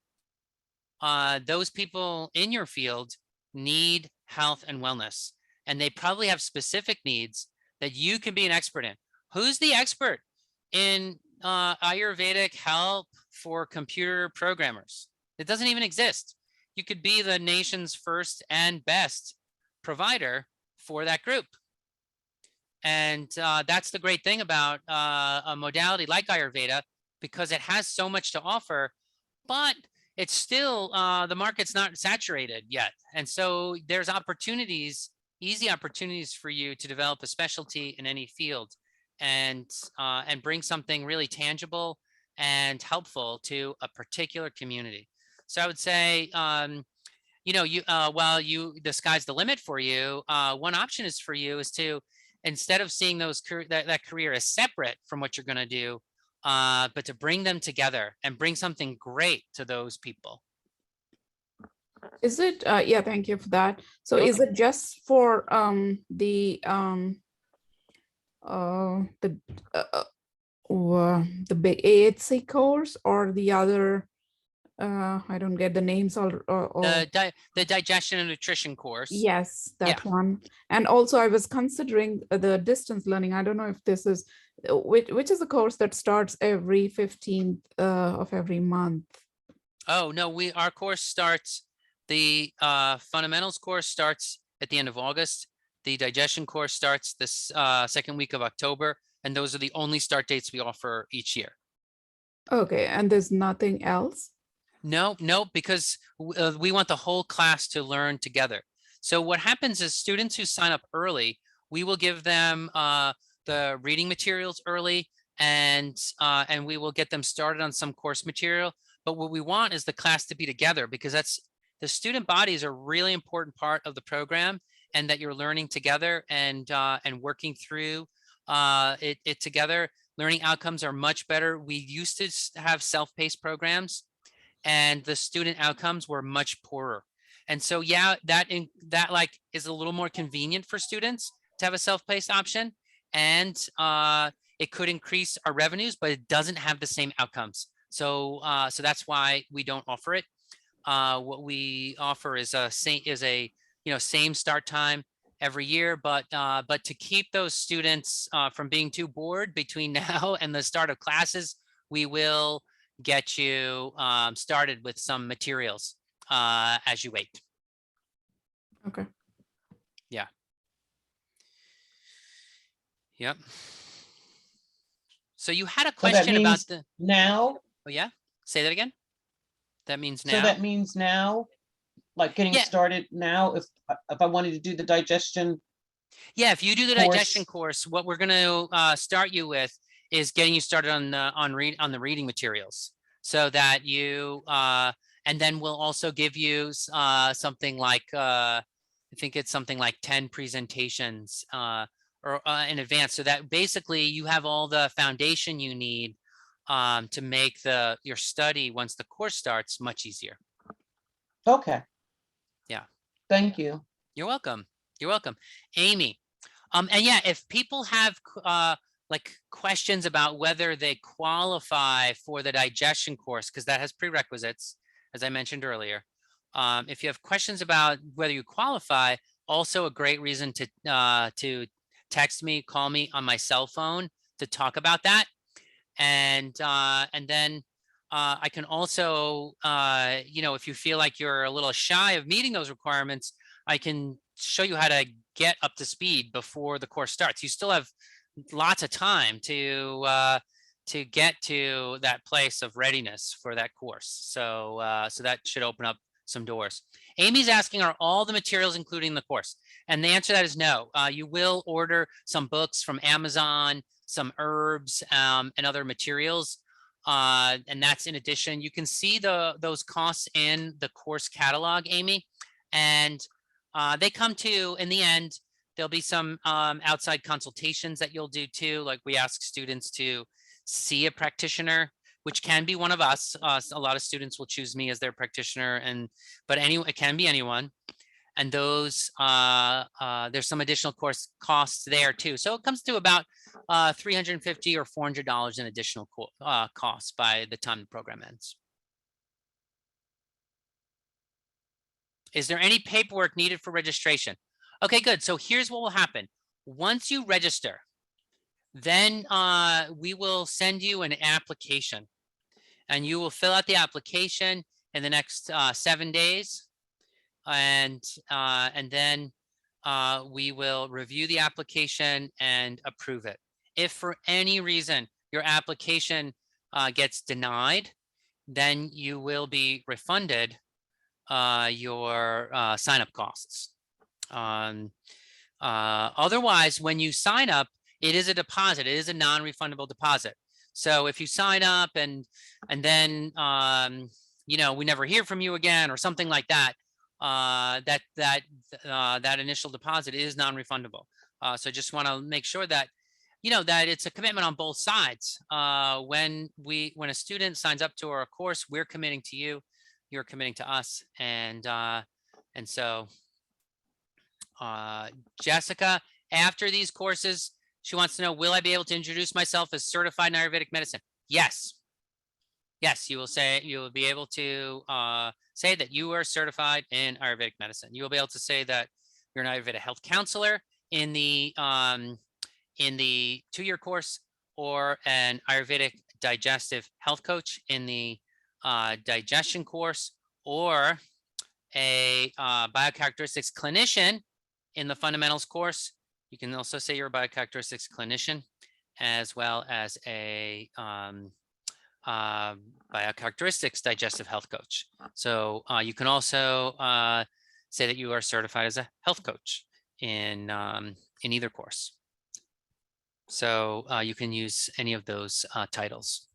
[SPEAKER 1] those people in your field need health and wellness, and they probably have specific needs that you can be an expert in. Who's the expert in Ayurvedic help for computer programmers? It doesn't even exist. You could be the nation's first and best provider for that group. And that's the great thing about a modality like Ayurveda, because it has so much to offer, but it's still the market's not saturated yet. And so there's easy opportunities for you to develop a specialty in any field and bring something really tangible and helpful to a particular community. So I would say, while the sky's the limit for you, one option is for you is to, instead of seeing that career as separate from what you're going to do, but to bring them together and bring something great to those people.
[SPEAKER 3] Is it? Yeah, thank you for that. So
[SPEAKER 1] You're
[SPEAKER 3] is
[SPEAKER 1] welcome.
[SPEAKER 3] it just for the big AHC course or the other? I don't get the names all.
[SPEAKER 1] The digestion and nutrition course.
[SPEAKER 3] Yes,
[SPEAKER 1] Yeah.
[SPEAKER 3] that one. And also I was considering the distance learning. I don't know if this is, which is a course that starts every 15th of every month.
[SPEAKER 1] Oh, no, our course starts, the fundamentals course starts at the end of August. The digestion course starts this second week of October. And those are the only start dates we offer each year.
[SPEAKER 3] Okay, and there's nothing else?
[SPEAKER 1] No, because we want the whole class to learn together. So what happens is students who sign up early, we will give them the reading materials early, and we will get them started on some course material. But what we want is the class to be together, because the student body is a really important part of the program, and that you're learning together and working through it together. Learning outcomes are much better. We used to have self-paced programs, and the student outcomes were much poorer. And so, yeah, that like is a little more convenient for students to have a self-paced option, and it could increase our revenues, but it doesn't have the same outcomes. So that's why we don't offer it. What we offer is a same start time every year, but to keep those students from being too bored between now and the start of classes, we will get you started with some materials as you wait.
[SPEAKER 3] Okay.
[SPEAKER 1] Yeah. Yep. So you had a
[SPEAKER 4] So that
[SPEAKER 1] question about
[SPEAKER 4] means
[SPEAKER 1] the,
[SPEAKER 4] now,
[SPEAKER 1] oh yeah, say that again. That means
[SPEAKER 4] so
[SPEAKER 1] now.
[SPEAKER 4] that means now, like getting
[SPEAKER 1] Yeah.
[SPEAKER 4] started now, if I wanted to do the digestion
[SPEAKER 1] Yeah, if you do the
[SPEAKER 4] course.
[SPEAKER 1] digestion course, what we're going to start you with is getting you started on the reading materials, so that you and then we'll also give you something like I think it's something like 10 presentations or in advance, so that basically you have all the foundation you need to make your study once the course starts much easier.
[SPEAKER 4] Okay.
[SPEAKER 1] Yeah.
[SPEAKER 4] Thank you.
[SPEAKER 1] You're welcome. You're welcome. Amy. And yeah, if people have like questions about whether they qualify for the digestion course, because that has prerequisites, as I mentioned earlier. If you have questions about whether you qualify, also a great reason to text me, call me on my cell phone to talk about that. And then I can also, you know, if you feel like you're a little shy of meeting those requirements, I can show you how to get up to speed before the course starts. You still have lots of time to get to that place of readiness for that course. So so that should open up some doors. Amy's asking, are all the materials including the course? And the answer to that is no. You will order some books from Amazon, some herbs and other materials. And that's in addition. You can see those costs in the course catalog, Amy. And they come to, in the end, there'll be some outside consultations that you'll do too. Like we ask students to see a practitioner, which can be one of us. A lot of students will choose me as their practitioner, but it can be anyone. And those, there's some additional course costs there too. So it comes to about $350 or $400 in additional costs by the time the program ends. Is there any paperwork needed for registration? Okay, good. So here's what will happen. Once you register, then we will send you an application, and you will fill out the application in the next 7 days. And then we will review the application and approve it. If for any reason your application gets denied, then you will be refunded your sign-up costs. Otherwise, when you sign up, it is a deposit. It is a non-refundable deposit. So if you sign up and then you know, we never hear from you again or something like that, that initial deposit is non-refundable. So I just want to make sure that you know that it's a commitment on both sides. When a student signs up to our course, we're committing to you, you're committing to us, and so Jessica, after these courses, she wants to know, will I be able to introduce myself as certified in Ayurvedic medicine? Yes. Yes, you will be able to say that you are certified in Ayurvedic medicine. You will be able to say that you're an Ayurveda health counselor in the 2-year course, or an Ayurvedic digestive health coach in the digestion course, or a biocharacteristics clinician in the fundamentals course. You can also say you're a biocharacteristics clinician, as well as a biocharacteristics digestive health coach. So you can also say that you are certified as a health coach in either course. So you can use any of those titles.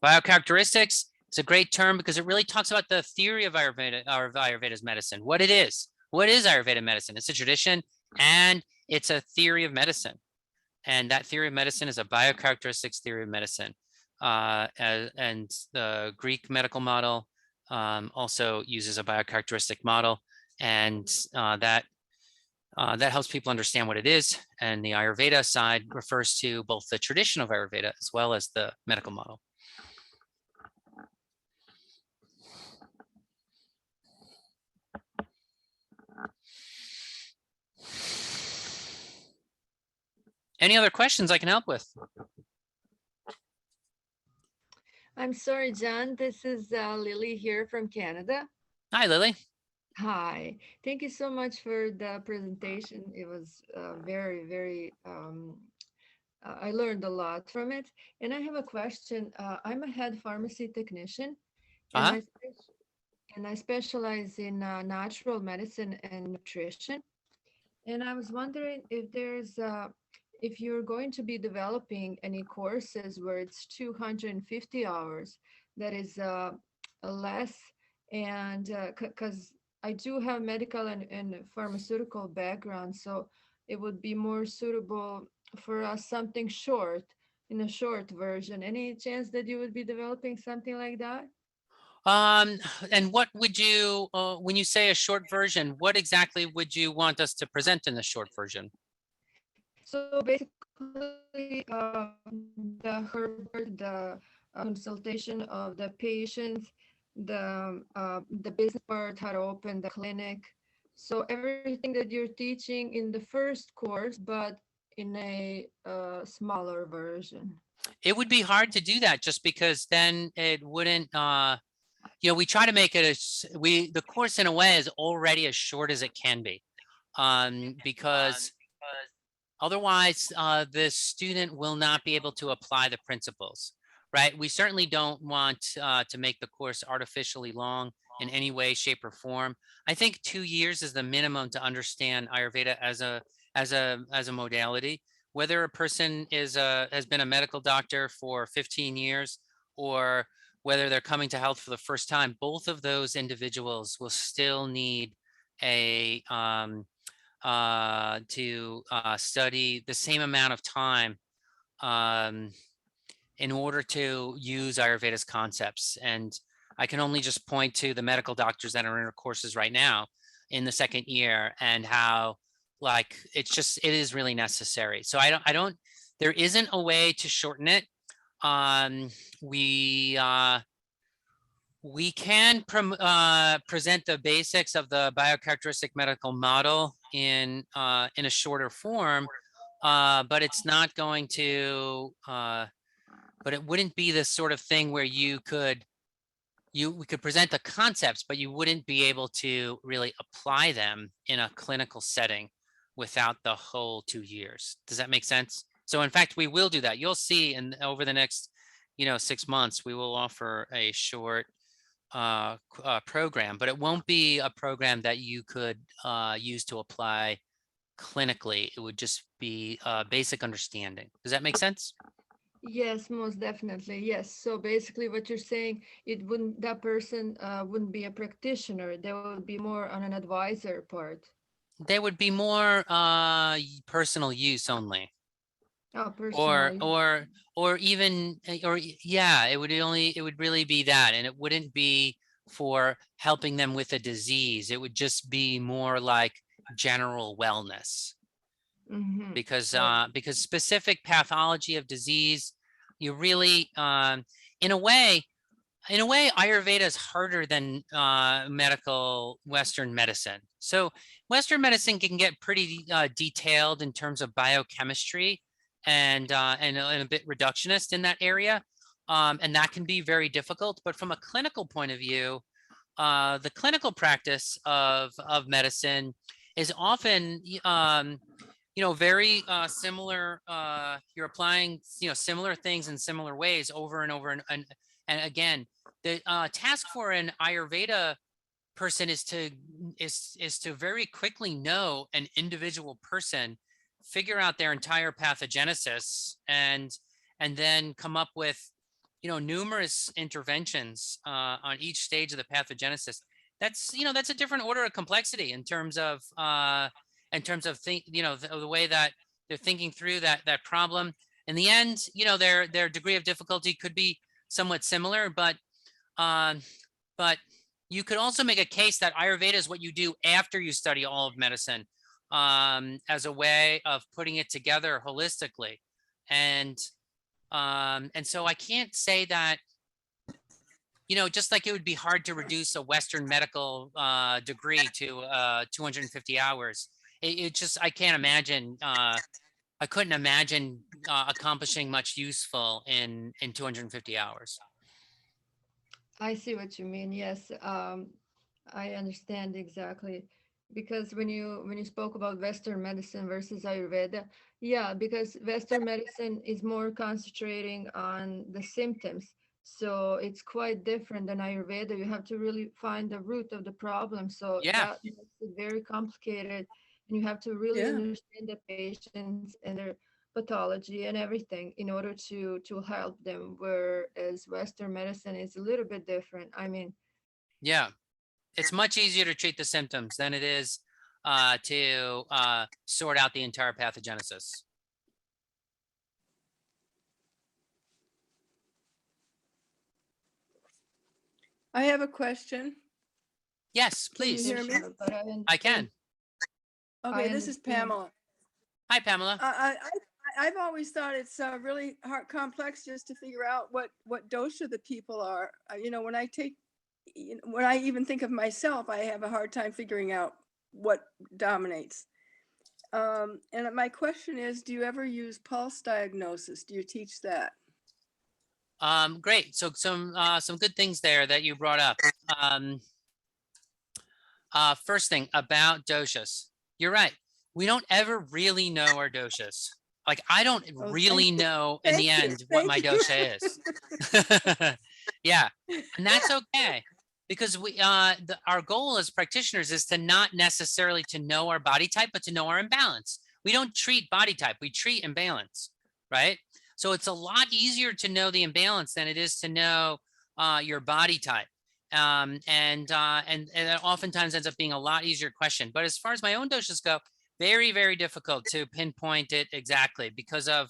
[SPEAKER 1] Biocharacteristics is a great term because it really talks about the theory of Ayurveda, or Ayurveda's medicine, what it is. What is Ayurveda medicine? It's a tradition and it's a theory of medicine. And that theory of medicine is a biocharacteristics theory of medicine. And the Greek medical model also uses a biocharacteristic model, and that helps people understand what it is. And the Ayurveda side refers to both the tradition of Ayurveda as well as the medical model. Any other questions I can help with?
[SPEAKER 5] I'm sorry, John. This is Lily here from Canada.
[SPEAKER 1] Hi, Lily.
[SPEAKER 5] Hi, thank you so much for the presentation. It was very, I learned a lot from it. And I have a question. I'm a head pharmacy technician, and
[SPEAKER 1] Uh-huh.
[SPEAKER 5] I specialize in natural medicine and nutrition. And I was wondering if if you're going to be developing any courses where it's 250 hours, that is less, and because I do have medical and pharmaceutical background, so it would be more suitable for us something short, in a short version. Any chance that you would be developing something like that?
[SPEAKER 1] Um, and what would you, when you say a short version, what exactly would you want us to present in the short version?
[SPEAKER 5] So basically, the Herbert, the consultation of the patients, the business part, how to open the clinic. So everything that you're teaching in the first course, but in a smaller version.
[SPEAKER 1] It would be hard to do that just because then it wouldn't, we try to make it the course in a way is already as short as it can be. Because otherwise, the student will not be able to apply the principles, right? We certainly don't want to make the course artificially long in any way, shape, or form. I think 2 years is the minimum to understand Ayurveda as a modality. Whether a person has been a medical doctor for 15 years or whether they're coming to health for the first time, both of those individuals will still need a to study the same amount of time um, in order to use Ayurveda's concepts. And I can only just point to the medical doctors that are in our courses right now in the second year and how like it is really necessary. So there isn't a way to shorten it. Um, we we can present the basics of the biocharacteristic medical model in a shorter form, but it's not going to. But it wouldn't be the sort of thing where we could present the concepts, but you wouldn't be able to really apply them in a clinical setting without the whole 2 years. Does that make sense? So in fact, we will do that. You'll see over the next 6 months, we will offer a short program, but it won't be a program that you could use to apply clinically. It would just be basic understanding. Does that make sense?
[SPEAKER 5] Yes, most definitely. Yes. So basically what you're saying, that person wouldn't be a practitioner. They would be more on an advisor part.
[SPEAKER 1] They would be more personal use only,
[SPEAKER 5] Oh,
[SPEAKER 1] or
[SPEAKER 5] personally.
[SPEAKER 1] or or even yeah, it would really be that, and it wouldn't be for helping them with a disease. It would just be more like general wellness.
[SPEAKER 5] Mm-hmm.
[SPEAKER 1] Because specific pathology of disease, you really in a way Ayurveda is harder than medical Western medicine. So Western medicine can get pretty detailed in terms of biochemistry and a bit reductionist in that area, and that can be very difficult. But from a clinical point of view, the clinical practice of medicine is often very similar. You're applying similar things in similar ways over and over, and again, the task for an Ayurveda person is to very quickly know an individual person, figure out their entire pathogenesis, and then come up with numerous interventions on each stage of the pathogenesis. That's a different order of complexity in terms of the way that they're thinking through that problem. In the end, their degree of difficulty could be somewhat similar, um, but you could also make a case that Ayurveda is what you do after you study all of medicine, as a way of putting it together holistically. And so I can't say that, just like it would be hard to reduce a Western medical degree to 250 hours. I can't imagine. I couldn't imagine accomplishing much useful in 250 hours.
[SPEAKER 5] I see what you mean. Yes. I understand exactly. Because when you spoke about Western medicine versus Ayurveda, yeah, because Western medicine is more concentrating on the symptoms. So it's quite different than Ayurveda. You have to really find the root of the problem. So
[SPEAKER 1] Yeah.
[SPEAKER 5] that makes it very complicated. And you have to really
[SPEAKER 6] Yeah.
[SPEAKER 5] understand the patients and their pathology and everything in order to help them. Whereas Western medicine is a little bit different. I mean,
[SPEAKER 1] Yeah. It's much easier to treat the symptoms than it is to sort out the entire pathogenesis.
[SPEAKER 6] I have a question.
[SPEAKER 1] Yes,
[SPEAKER 6] Can you
[SPEAKER 1] please.
[SPEAKER 6] hear me?
[SPEAKER 5] sure, but
[SPEAKER 1] I can.
[SPEAKER 6] Okay, this is
[SPEAKER 5] understand.
[SPEAKER 6] Pamela.
[SPEAKER 1] Hi, Pamela.
[SPEAKER 6] I've always thought it's really hard, complex just to figure out what dosha the people are. You know, when I even think of myself, I have a hard time figuring out what dominates. And my question is, do you ever use pulse diagnosis? Do you teach that?
[SPEAKER 1] Great. So some good things there that you brought up. First thing about doshas. You're right. We don't ever really know our doshas. Like I don't
[SPEAKER 6] Oh,
[SPEAKER 1] really know in the
[SPEAKER 6] thank you,
[SPEAKER 1] end what
[SPEAKER 6] thank
[SPEAKER 1] my
[SPEAKER 6] you.
[SPEAKER 1] dosha is. Yeah, and that's okay because our goal as practitioners is to not necessarily to know our body type, but to know our imbalance. We don't treat body type, we treat imbalance, right? So it's a lot easier to know the imbalance than it is to know your body type. And it oftentimes ends up being a lot easier question. But as far as my own doshas go, very, very difficult to pinpoint it exactly because of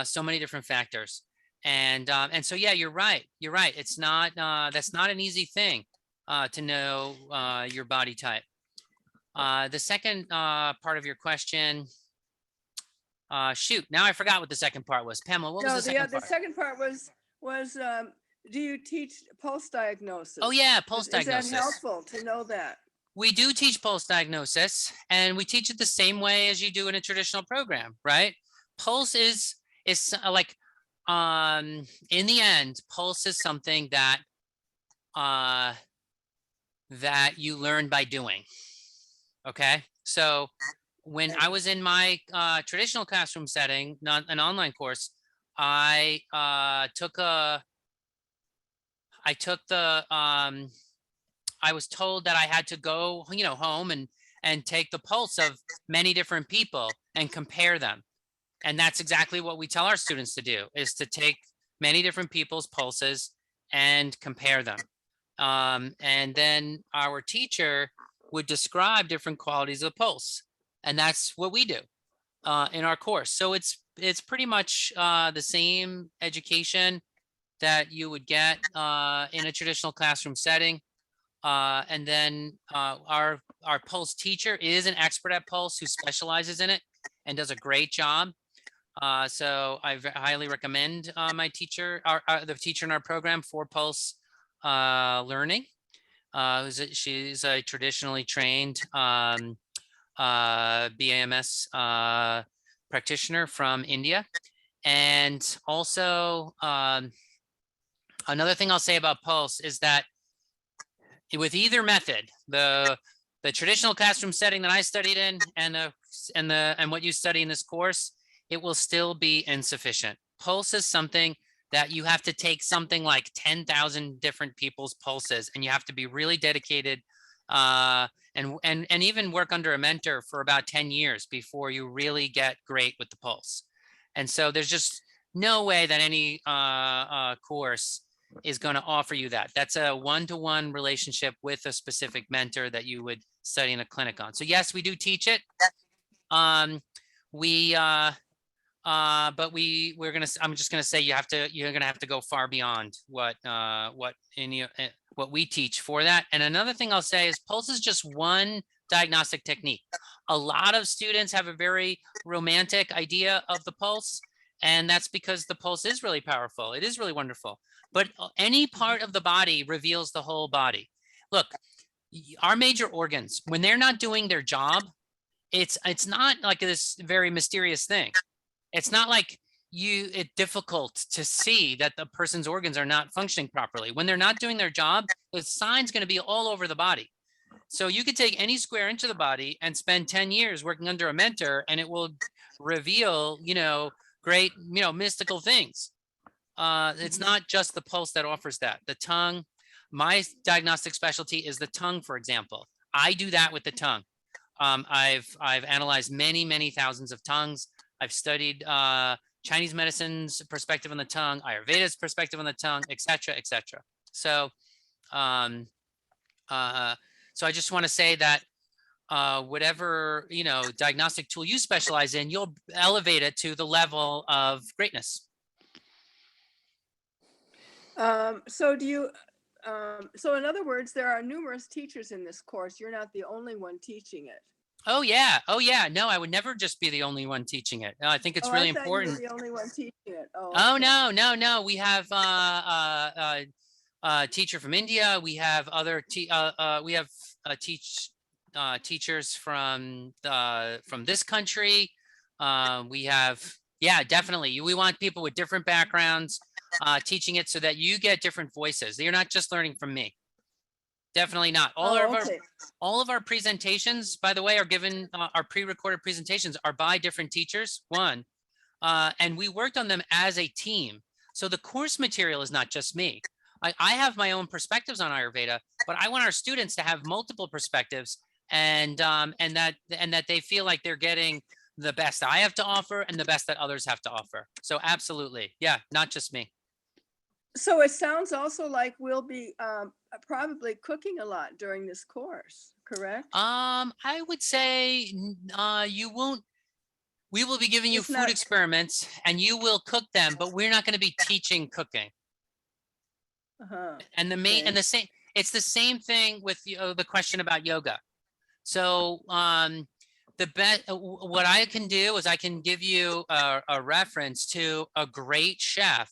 [SPEAKER 1] so many different factors. And so, yeah, you're right. You're right. It's not, that's not an easy thing to know your body type. The second part of your question, shoot, now I forgot what the second part was. Pamela, what was the second
[SPEAKER 6] the
[SPEAKER 1] part?
[SPEAKER 6] second part was do you teach pulse diagnosis?
[SPEAKER 1] Oh yeah, pulse
[SPEAKER 6] Is that
[SPEAKER 1] diagnosis.
[SPEAKER 6] helpful to know that?
[SPEAKER 1] We do teach pulse diagnosis, and we teach it the same way as you do in a traditional program, right? Pulse is like in the end, pulse is something that that you learn by doing. Okay, so when I was in my traditional classroom setting, not an online course, I took I was told that I had to go, home and take the pulse of many different people and compare them. And that's exactly what we tell our students to do, is to take many different people's pulses and compare them. And then our teacher would describe different qualities of pulse. And that's what we do in our course. So it's pretty much the same education that you would get in a traditional classroom setting. And then our pulse teacher is an expert at pulse who specializes in it and does a great job. So I highly recommend my teacher, the teacher in our program for pulse learning. She's a traditionally trained BAMS practitioner from India. And also another thing I'll say about pulse is that with either method, the traditional classroom setting that I studied in and what you study in this course, it will still be insufficient. Pulse is something that you have to take something like 10,000 different people's pulses, and you have to be really dedicated and even work under a mentor for about 10 years before you really get great with the pulse. And so there's just no way that any course is going to offer you that. That's a one-to-one relationship with a specific mentor that you would study in a clinic on. So yes, we do teach it. I'm just gonna say you're gonna have to go far beyond what we teach for that. And another thing I'll say is pulse is just one diagnostic technique. A lot of students have a very romantic idea of the pulse, and that's because the pulse is really powerful. It is really wonderful. But any part of the body reveals the whole body. Look, our major organs, when they're not doing their job, it's not like this very mysterious thing. It's not like it's difficult to see that the person's organs are not functioning properly. When they're not doing their job, the sign's going to be all over the body. So you could take any square inch of the body and spend 10 years working under a mentor, and it will reveal, great, mystical things. It's not just the pulse that offers that. The tongue, my diagnostic specialty is the tongue, for example. I do that with the tongue. I've analyzed many thousands of tongues. I've studied Chinese medicine's perspective on the tongue, Ayurveda's perspective on the tongue, et cetera, et cetera. So, so I just want to say that whatever, diagnostic tool you specialize in, you'll elevate it to the level of greatness.
[SPEAKER 6] So do you, so in other words, there are numerous teachers in this course. You're not the only one teaching it.
[SPEAKER 1] Oh yeah. Oh yeah. No, I would never just be the only one teaching it. No, I think it's really
[SPEAKER 6] I thought
[SPEAKER 1] important.
[SPEAKER 6] you were the only one teaching it.
[SPEAKER 1] Oh,
[SPEAKER 6] Okay.
[SPEAKER 1] no. We have teacher from India. We have other teachers from this country. We have, yeah, definitely. We want people with different backgrounds teaching it so that you get different voices. You're not just learning from me. Definitely not. All of our presentations, by the way, are given, our pre-recorded presentations are by different teachers, and we worked on them as a team. So the course material is not just me. I have my own perspectives on Ayurveda, but I want our students to have multiple perspectives, and that they feel like they're getting the best I have to offer and the best that others have to offer. So absolutely. Yeah, not just me.
[SPEAKER 6] So it sounds also like we'll be probably cooking a lot during this course, correct?
[SPEAKER 1] I would say you won't. We will be giving you
[SPEAKER 6] It's
[SPEAKER 1] food
[SPEAKER 6] not-
[SPEAKER 1] experiments and you will cook them, but we're not going to be teaching cooking.
[SPEAKER 6] Uh-huh.
[SPEAKER 1] And the same, it's the same thing with the question about yoga. So what I can do is I can give you a reference to a great chef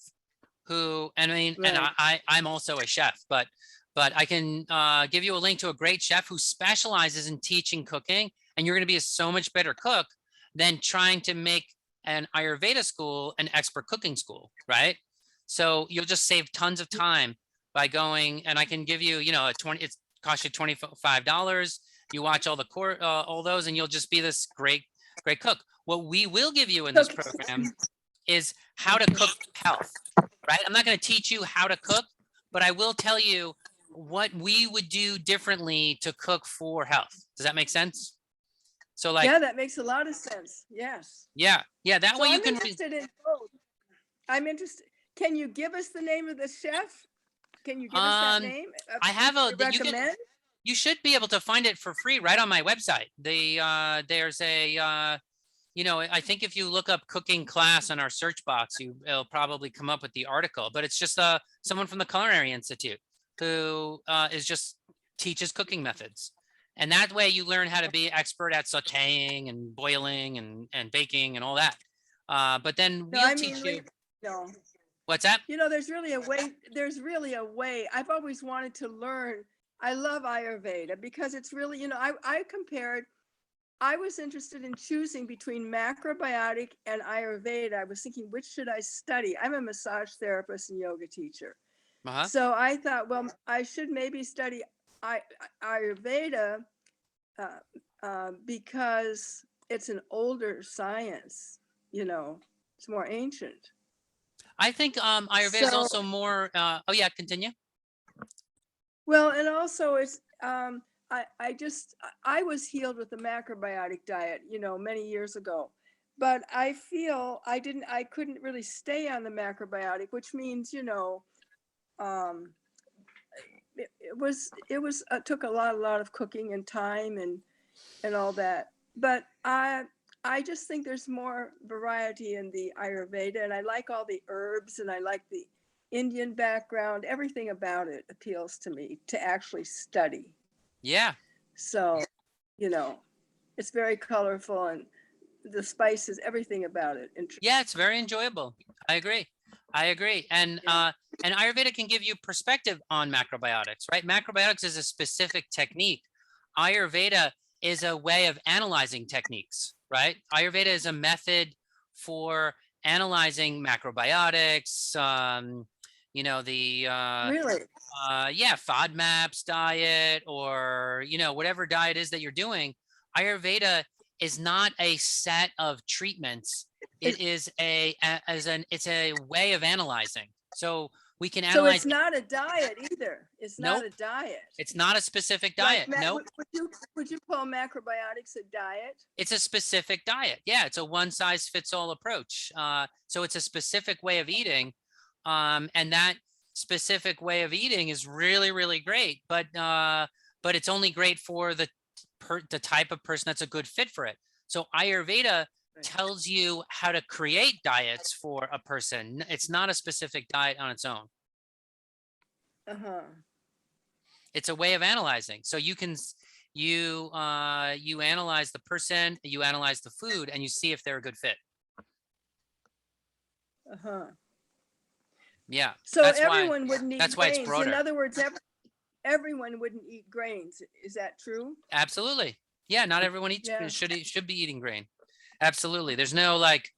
[SPEAKER 1] who, and I mean, and
[SPEAKER 6] Right.
[SPEAKER 1] I'm also a chef, but I can give you a link to a great chef who specializes in teaching cooking, and you're going to be a so much better cook than trying to make an Ayurveda school an expert cooking school, right? So you'll just save tons of time by going, and I can give you, it costs you $25. You watch all all those, and you'll just be this great cook. What we will give you in this program is how to cook health, right? I'm not going to teach you how to cook, but I will tell you what we would do differently to cook for health. Does that make sense? So like,
[SPEAKER 6] yeah, that makes a lot of sense. Yes.
[SPEAKER 1] yeah. That
[SPEAKER 6] So
[SPEAKER 1] way you
[SPEAKER 6] I'm
[SPEAKER 1] can.
[SPEAKER 6] interested in both. I'm interested. Can you give us the name of the chef? Can you give us that name?
[SPEAKER 1] I have a,
[SPEAKER 6] recommend?
[SPEAKER 1] you should be able to find it for free right on my website. There's a, I think if you look up cooking class on our search box, it'll probably come up with the article, but it's just someone from the Culinary Institute who teaches cooking methods. And that way you learn how to be expert at sauteing and boiling and baking and all that. But then we'll teach you.
[SPEAKER 6] No.
[SPEAKER 1] What's that?
[SPEAKER 6] There's really a way. I've always wanted to learn. I love Ayurveda because it's really, I was interested in choosing between macrobiotic and Ayurveda. I was thinking, which should I study? I'm a massage therapist and yoga teacher. So I thought, well, I should maybe study Ayurveda because it's an older science, it's more ancient.
[SPEAKER 1] I think Ayurveda is also more, oh yeah, continue.
[SPEAKER 6] Well, and also it's, I was healed with the macrobiotic diet, many years ago, but I feel I couldn't really stay on the macrobiotic, which means, it took a lot of cooking and time and all that. But I just think there's more variety in the Ayurveda, and I like all the herbs, and I like the Indian background. Everything about it appeals to me to actually study.
[SPEAKER 1] Yeah.
[SPEAKER 6] So, it's very colorful, and the spices, everything about it.
[SPEAKER 1] Yeah, it's very enjoyable. I agree. And Ayurveda can give you perspective on macrobiotics, right? Macrobiotics is a specific technique. Ayurveda is a way of analyzing techniques, right? Ayurveda is a method for analyzing macrobiotics, you know, the
[SPEAKER 6] Really?
[SPEAKER 1] yeah, FODMAP's diet, or you know, whatever diet is that you're doing. Ayurveda is not a set of treatments. It is it's a way of analyzing. So we can
[SPEAKER 6] So
[SPEAKER 1] analyze.
[SPEAKER 6] it's not a diet either. It's not
[SPEAKER 1] Nope.
[SPEAKER 6] a diet.
[SPEAKER 1] It's not a specific
[SPEAKER 6] Like,
[SPEAKER 1] diet. Nope.
[SPEAKER 6] would you call macrobiotics a diet?
[SPEAKER 1] It's a specific diet. Yeah, it's a one size fits all approach. So it's a specific way of eating, and that specific way of eating is really, really great. But it's only great for the type of person that's a good fit for it. So Ayurveda tells you how to create diets for a person. It's not a specific diet on its own.
[SPEAKER 6] Uh-huh.
[SPEAKER 1] It's a way of analyzing. So you can you analyze the person, you analyze the food, and you see if they're a good fit.
[SPEAKER 6] Uh-huh.
[SPEAKER 1] Yeah.
[SPEAKER 6] So
[SPEAKER 1] that's
[SPEAKER 6] everyone
[SPEAKER 1] why,
[SPEAKER 6] wouldn't eat
[SPEAKER 1] that's why it's
[SPEAKER 6] grains.
[SPEAKER 1] broader.
[SPEAKER 6] In other words, everyone wouldn't eat grains. Is that true?
[SPEAKER 1] Absolutely. Yeah, not everyone eats
[SPEAKER 6] Yeah.
[SPEAKER 1] should be eating grain. Absolutely. There's no like,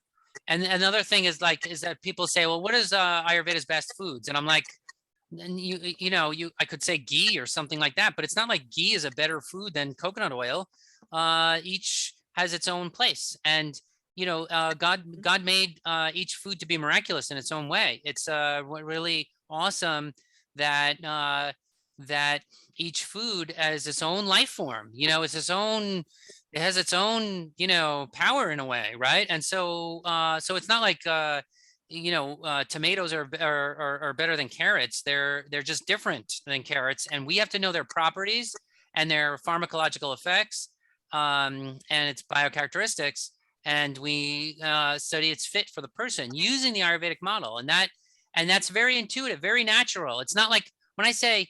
[SPEAKER 1] and another thing is that people say, well, what is Ayurveda's best foods? And I'm like, and I could say ghee or something like that, but it's not like ghee is a better food than coconut oil. Each has its own place, and God made each food to be miraculous in its own way. It's really awesome that that each food has its own life form. It's its own. It has its own, power in a way, right? And so it's not like tomatoes are better than carrots. They're just different than carrots, and we have to know their properties and their pharmacological effects, and its biocharacteristics, and we study its fit for the person using the Ayurvedic model, and that's very intuitive, very natural. It's not like when I say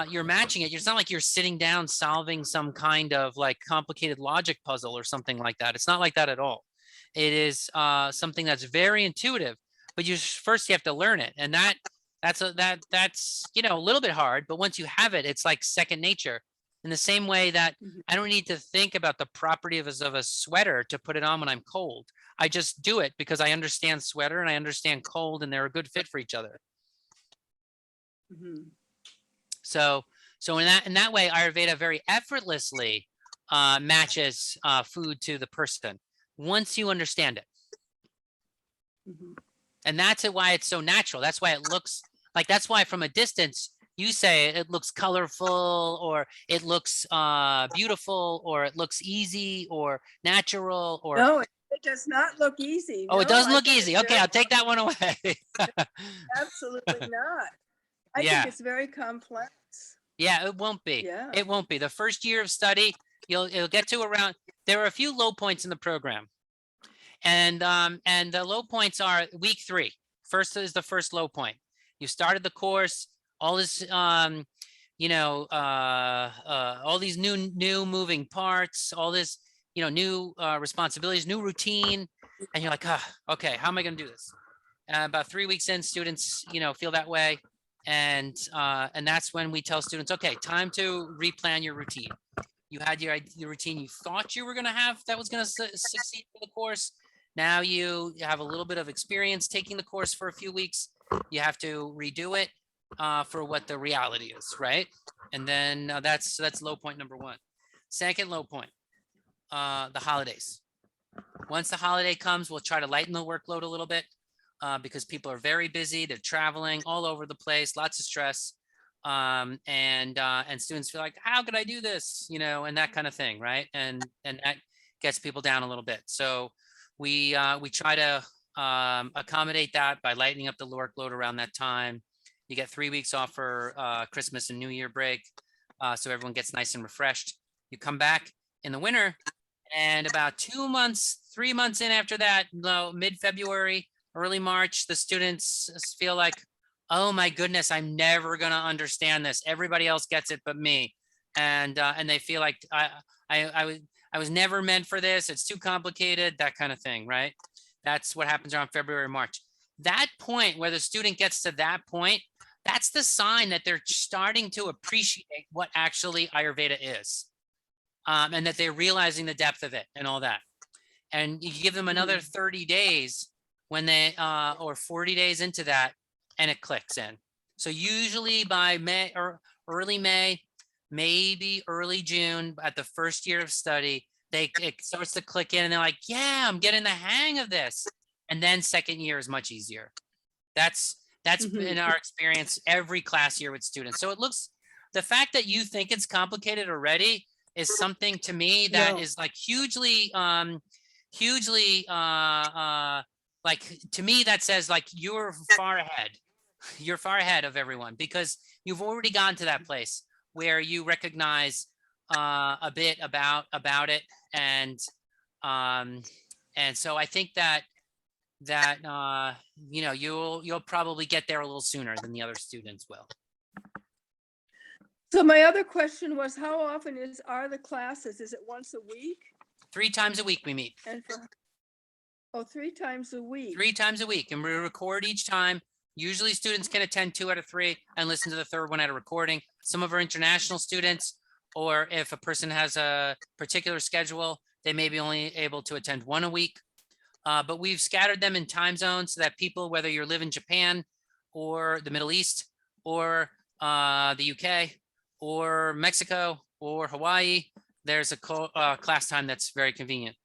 [SPEAKER 1] you're matching it, it's not like you're sitting down solving some kind of like complicated logic puzzle or something like that. It's not like that at all. It is something that's very intuitive, but you have to learn it, and that's a little bit hard. But once you have it, it's like second nature. In the same way that I don't need to think about the property of a sweater to put it on when I'm cold. I just do it because I understand sweater and I understand cold, and they're a good fit for each other.
[SPEAKER 6] Mm-hmm.
[SPEAKER 1] So in that way, Ayurveda very effortlessly matches food to the person once you understand it.
[SPEAKER 6] Mm-hmm.
[SPEAKER 1] And that's why it's so natural. That's why it looks like, that's why from a distance, you say it looks colorful, or it looks beautiful, or it looks easy or natural, or.
[SPEAKER 6] No, it does not look easy.
[SPEAKER 1] Oh,
[SPEAKER 6] No,
[SPEAKER 1] it doesn't
[SPEAKER 6] I
[SPEAKER 1] look
[SPEAKER 6] think
[SPEAKER 1] easy.
[SPEAKER 6] it's
[SPEAKER 1] Okay,
[SPEAKER 6] very-
[SPEAKER 1] I'll take that one away.
[SPEAKER 6] Absolutely not. I
[SPEAKER 1] Yeah.
[SPEAKER 6] think it's very complex.
[SPEAKER 1] Yeah, it won't be.
[SPEAKER 6] Yeah.
[SPEAKER 1] It won't be. The first year of study, it'll get to around, there are a few low points in the program. And the low points are week 3. First is the first low point. You started the course, all this, all these new moving parts, all this, new responsibilities, new routine. And you're like, okay, how am I going to do this? About 3 weeks in, students, feel that way. And that's when we tell students, okay, time to replan your routine. You had your routine you thought you were going to have that was going to succeed for the course. Now you have a little bit of experience taking the course for a few weeks. You have to redo it for what the reality is, right? And then that's low point number 1. Second low point, the holidays. Once the holiday comes, we'll try to lighten the workload a little bit because people are very busy. They're traveling all over the place, lots of stress. And students feel like, how could I do this? And that kind of thing, right? And that gets people down a little bit. So we try to accommodate that by lightening up the workload around that time. You get 3 weeks off for Christmas and New Year break, so everyone gets nice and refreshed. You come back in the winter, and about 2 months, 3 months in after that, mid-February, early March, the students feel like, oh my goodness, I'm never gonna understand this. Everybody else gets it but me, and they feel like I was never meant for this. It's too complicated, that kind of thing, right? That's what happens around February, March. That point where the student gets to that point, that's the sign that they're starting to appreciate what actually Ayurveda is, and that they're realizing the depth of it and all that. And you give them another 30 days when they, or 40 days into that, and it clicks in. So usually by May or early May, maybe early June, at the first year of study, it starts to click in and they're like, yeah, I'm getting the hang of this. And then second year is much easier. That's been our experience every class year with students. So it looks, the fact that you think it's complicated already is something to me that
[SPEAKER 6] No.
[SPEAKER 1] is like hugely, like to me that says like you're far ahead. You're far ahead of everyone because you've already gotten to that place where you recognize a bit about it, and so I think that you know, you'll probably get there a little sooner than the other students will.
[SPEAKER 6] So my other question was, how often are the classes? Is it once a week?
[SPEAKER 1] 3 times a week we meet.
[SPEAKER 6] And for, oh, 3 times a week.
[SPEAKER 1] 3 times a week, and we record each time. Usually students can attend 2 out of 3 and listen to the third one at a recording. Some of our international students, or if a person has a particular schedule, they may be only able to attend 1 a week. But we've scattered them in time zones so that people, whether you live in Japan or the Middle East or the UK or Mexico or Hawaii, there's a class time that's very convenient.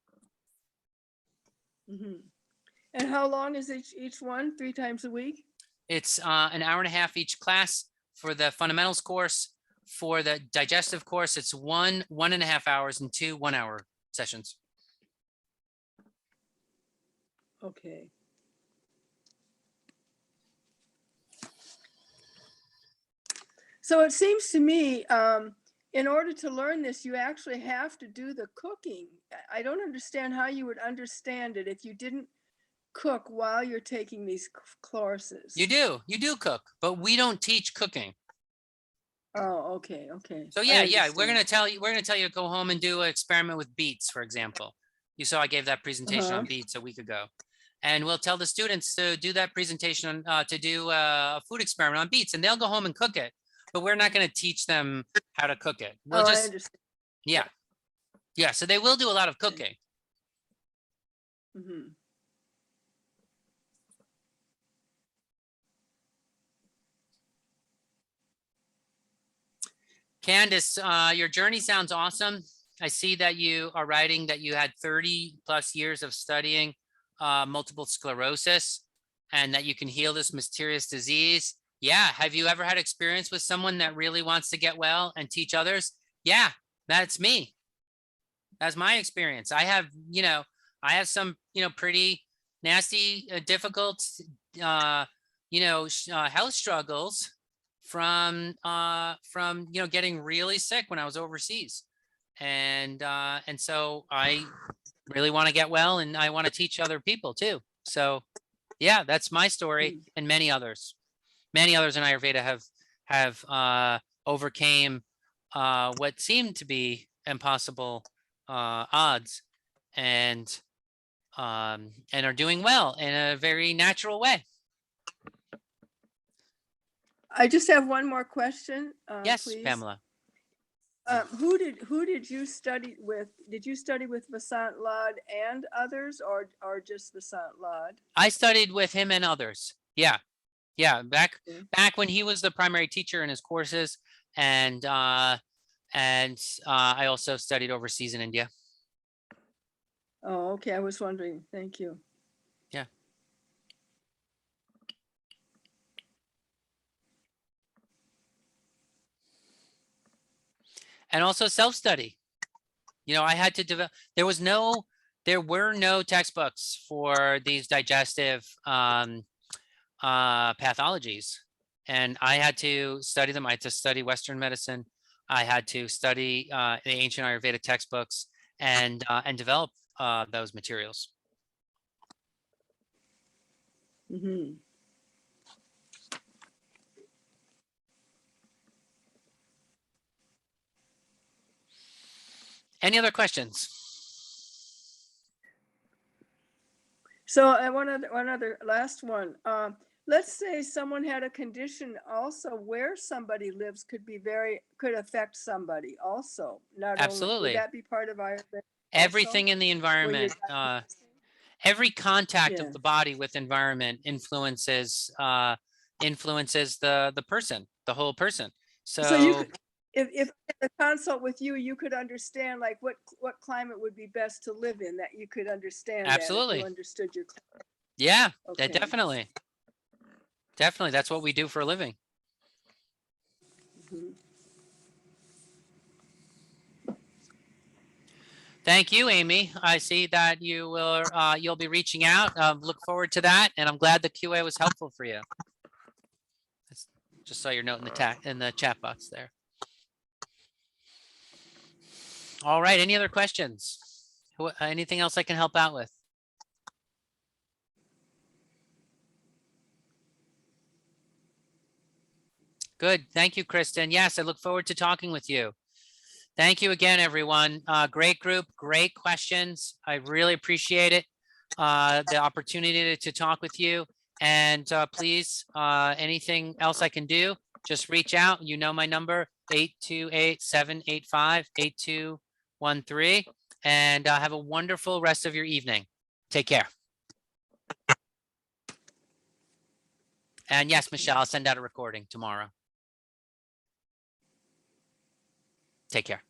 [SPEAKER 6] And how long is each one? 3 times a week?
[SPEAKER 1] It's an hour and a half each class. For the fundamentals course. For the digestive course, it's 1.5 hours and 2 1-hour sessions.
[SPEAKER 6] Okay. So it seems to me, in order to learn this, you actually have to do the cooking. I don't understand how you would understand it if you didn't cook while you're taking these courses.
[SPEAKER 1] You do cook, but we don't teach cooking.
[SPEAKER 6] Oh, okay, okay.
[SPEAKER 1] So
[SPEAKER 6] I
[SPEAKER 1] yeah, we're
[SPEAKER 6] understand.
[SPEAKER 1] gonna tell you to go home and do an experiment with beets, for example. You saw I gave that presentation on beets a week ago, and we'll tell the students to do that presentation to do a food experiment on beets, and they'll go home and cook it. But we're not going to teach them how to cook it. We'll
[SPEAKER 6] I
[SPEAKER 1] just
[SPEAKER 6] understand.
[SPEAKER 1] yeah. So they will do a lot of cooking. Candace, your journey sounds awesome. I see that you are writing that you had 30 plus years of studying multiple sclerosis and that you can heal this mysterious disease. Yeah. Have you ever had experience with someone that really wants to get well and teach others? Yeah, that's me. That's my experience. I have some, pretty nasty, difficult, health struggles from getting really sick when I was overseas. And so I really want to get well, and I want to teach other people too. So yeah, that's my story, and many others in Ayurveda have overcame what seemed to be impossible odds, and are doing well in a very natural way.
[SPEAKER 6] I just have one more question.
[SPEAKER 1] Yes,
[SPEAKER 6] please.
[SPEAKER 1] Pamela.
[SPEAKER 6] Who did you study with? Did you study with Vasant Lad and others, or just Vasant Lad? I
[SPEAKER 1] studied with him and others. Yeah. Back when he was the primary teacher in his courses, and I also studied overseas in India.
[SPEAKER 6] Oh, okay. I was wondering. Thank you.
[SPEAKER 1] Yeah. And also self-study. I had to develop, there were no textbooks for these digestive pathologies. And I had to study them. I had to study Western medicine. I had to study the ancient Ayurveda textbooks and develop those materials. Any other questions?
[SPEAKER 6] So one other last one. Let's say someone had a condition also where somebody lives could affect somebody also. Not
[SPEAKER 1] Absolutely.
[SPEAKER 6] Only, would that be part of Ayurveda?
[SPEAKER 1] Everything in the environment. every contact of
[SPEAKER 6] Yeah.
[SPEAKER 1] the body with environment influences the person, the whole person.
[SPEAKER 6] So you
[SPEAKER 1] So
[SPEAKER 6] could, if the consult with you, you could understand like what climate would be best to live in, that you could understand that if
[SPEAKER 1] absolutely.
[SPEAKER 6] you understood your climate.
[SPEAKER 1] Yeah,
[SPEAKER 6] Okay.
[SPEAKER 1] definitely. Definitely. That's what we do for a living.
[SPEAKER 6] Mhm.
[SPEAKER 1] Thank you, Amy. I see that you will you'll be reaching out. Look forward to that, and I'm glad the QA was helpful for you. Just saw your note in the chat box there. All right. Any other questions? Anything else I can help out with? Good. Thank you, Kristen. Yes, I look forward to talking with you. Thank you again, everyone. Great group, great questions. I really appreciate it. The opportunity to talk with you. And please, anything else I can do, just reach out. You know my number, 828-785-8213. And have a wonderful rest of your evening. Take care. And yes, Michelle, I'll send out a recording tomorrow. Take care.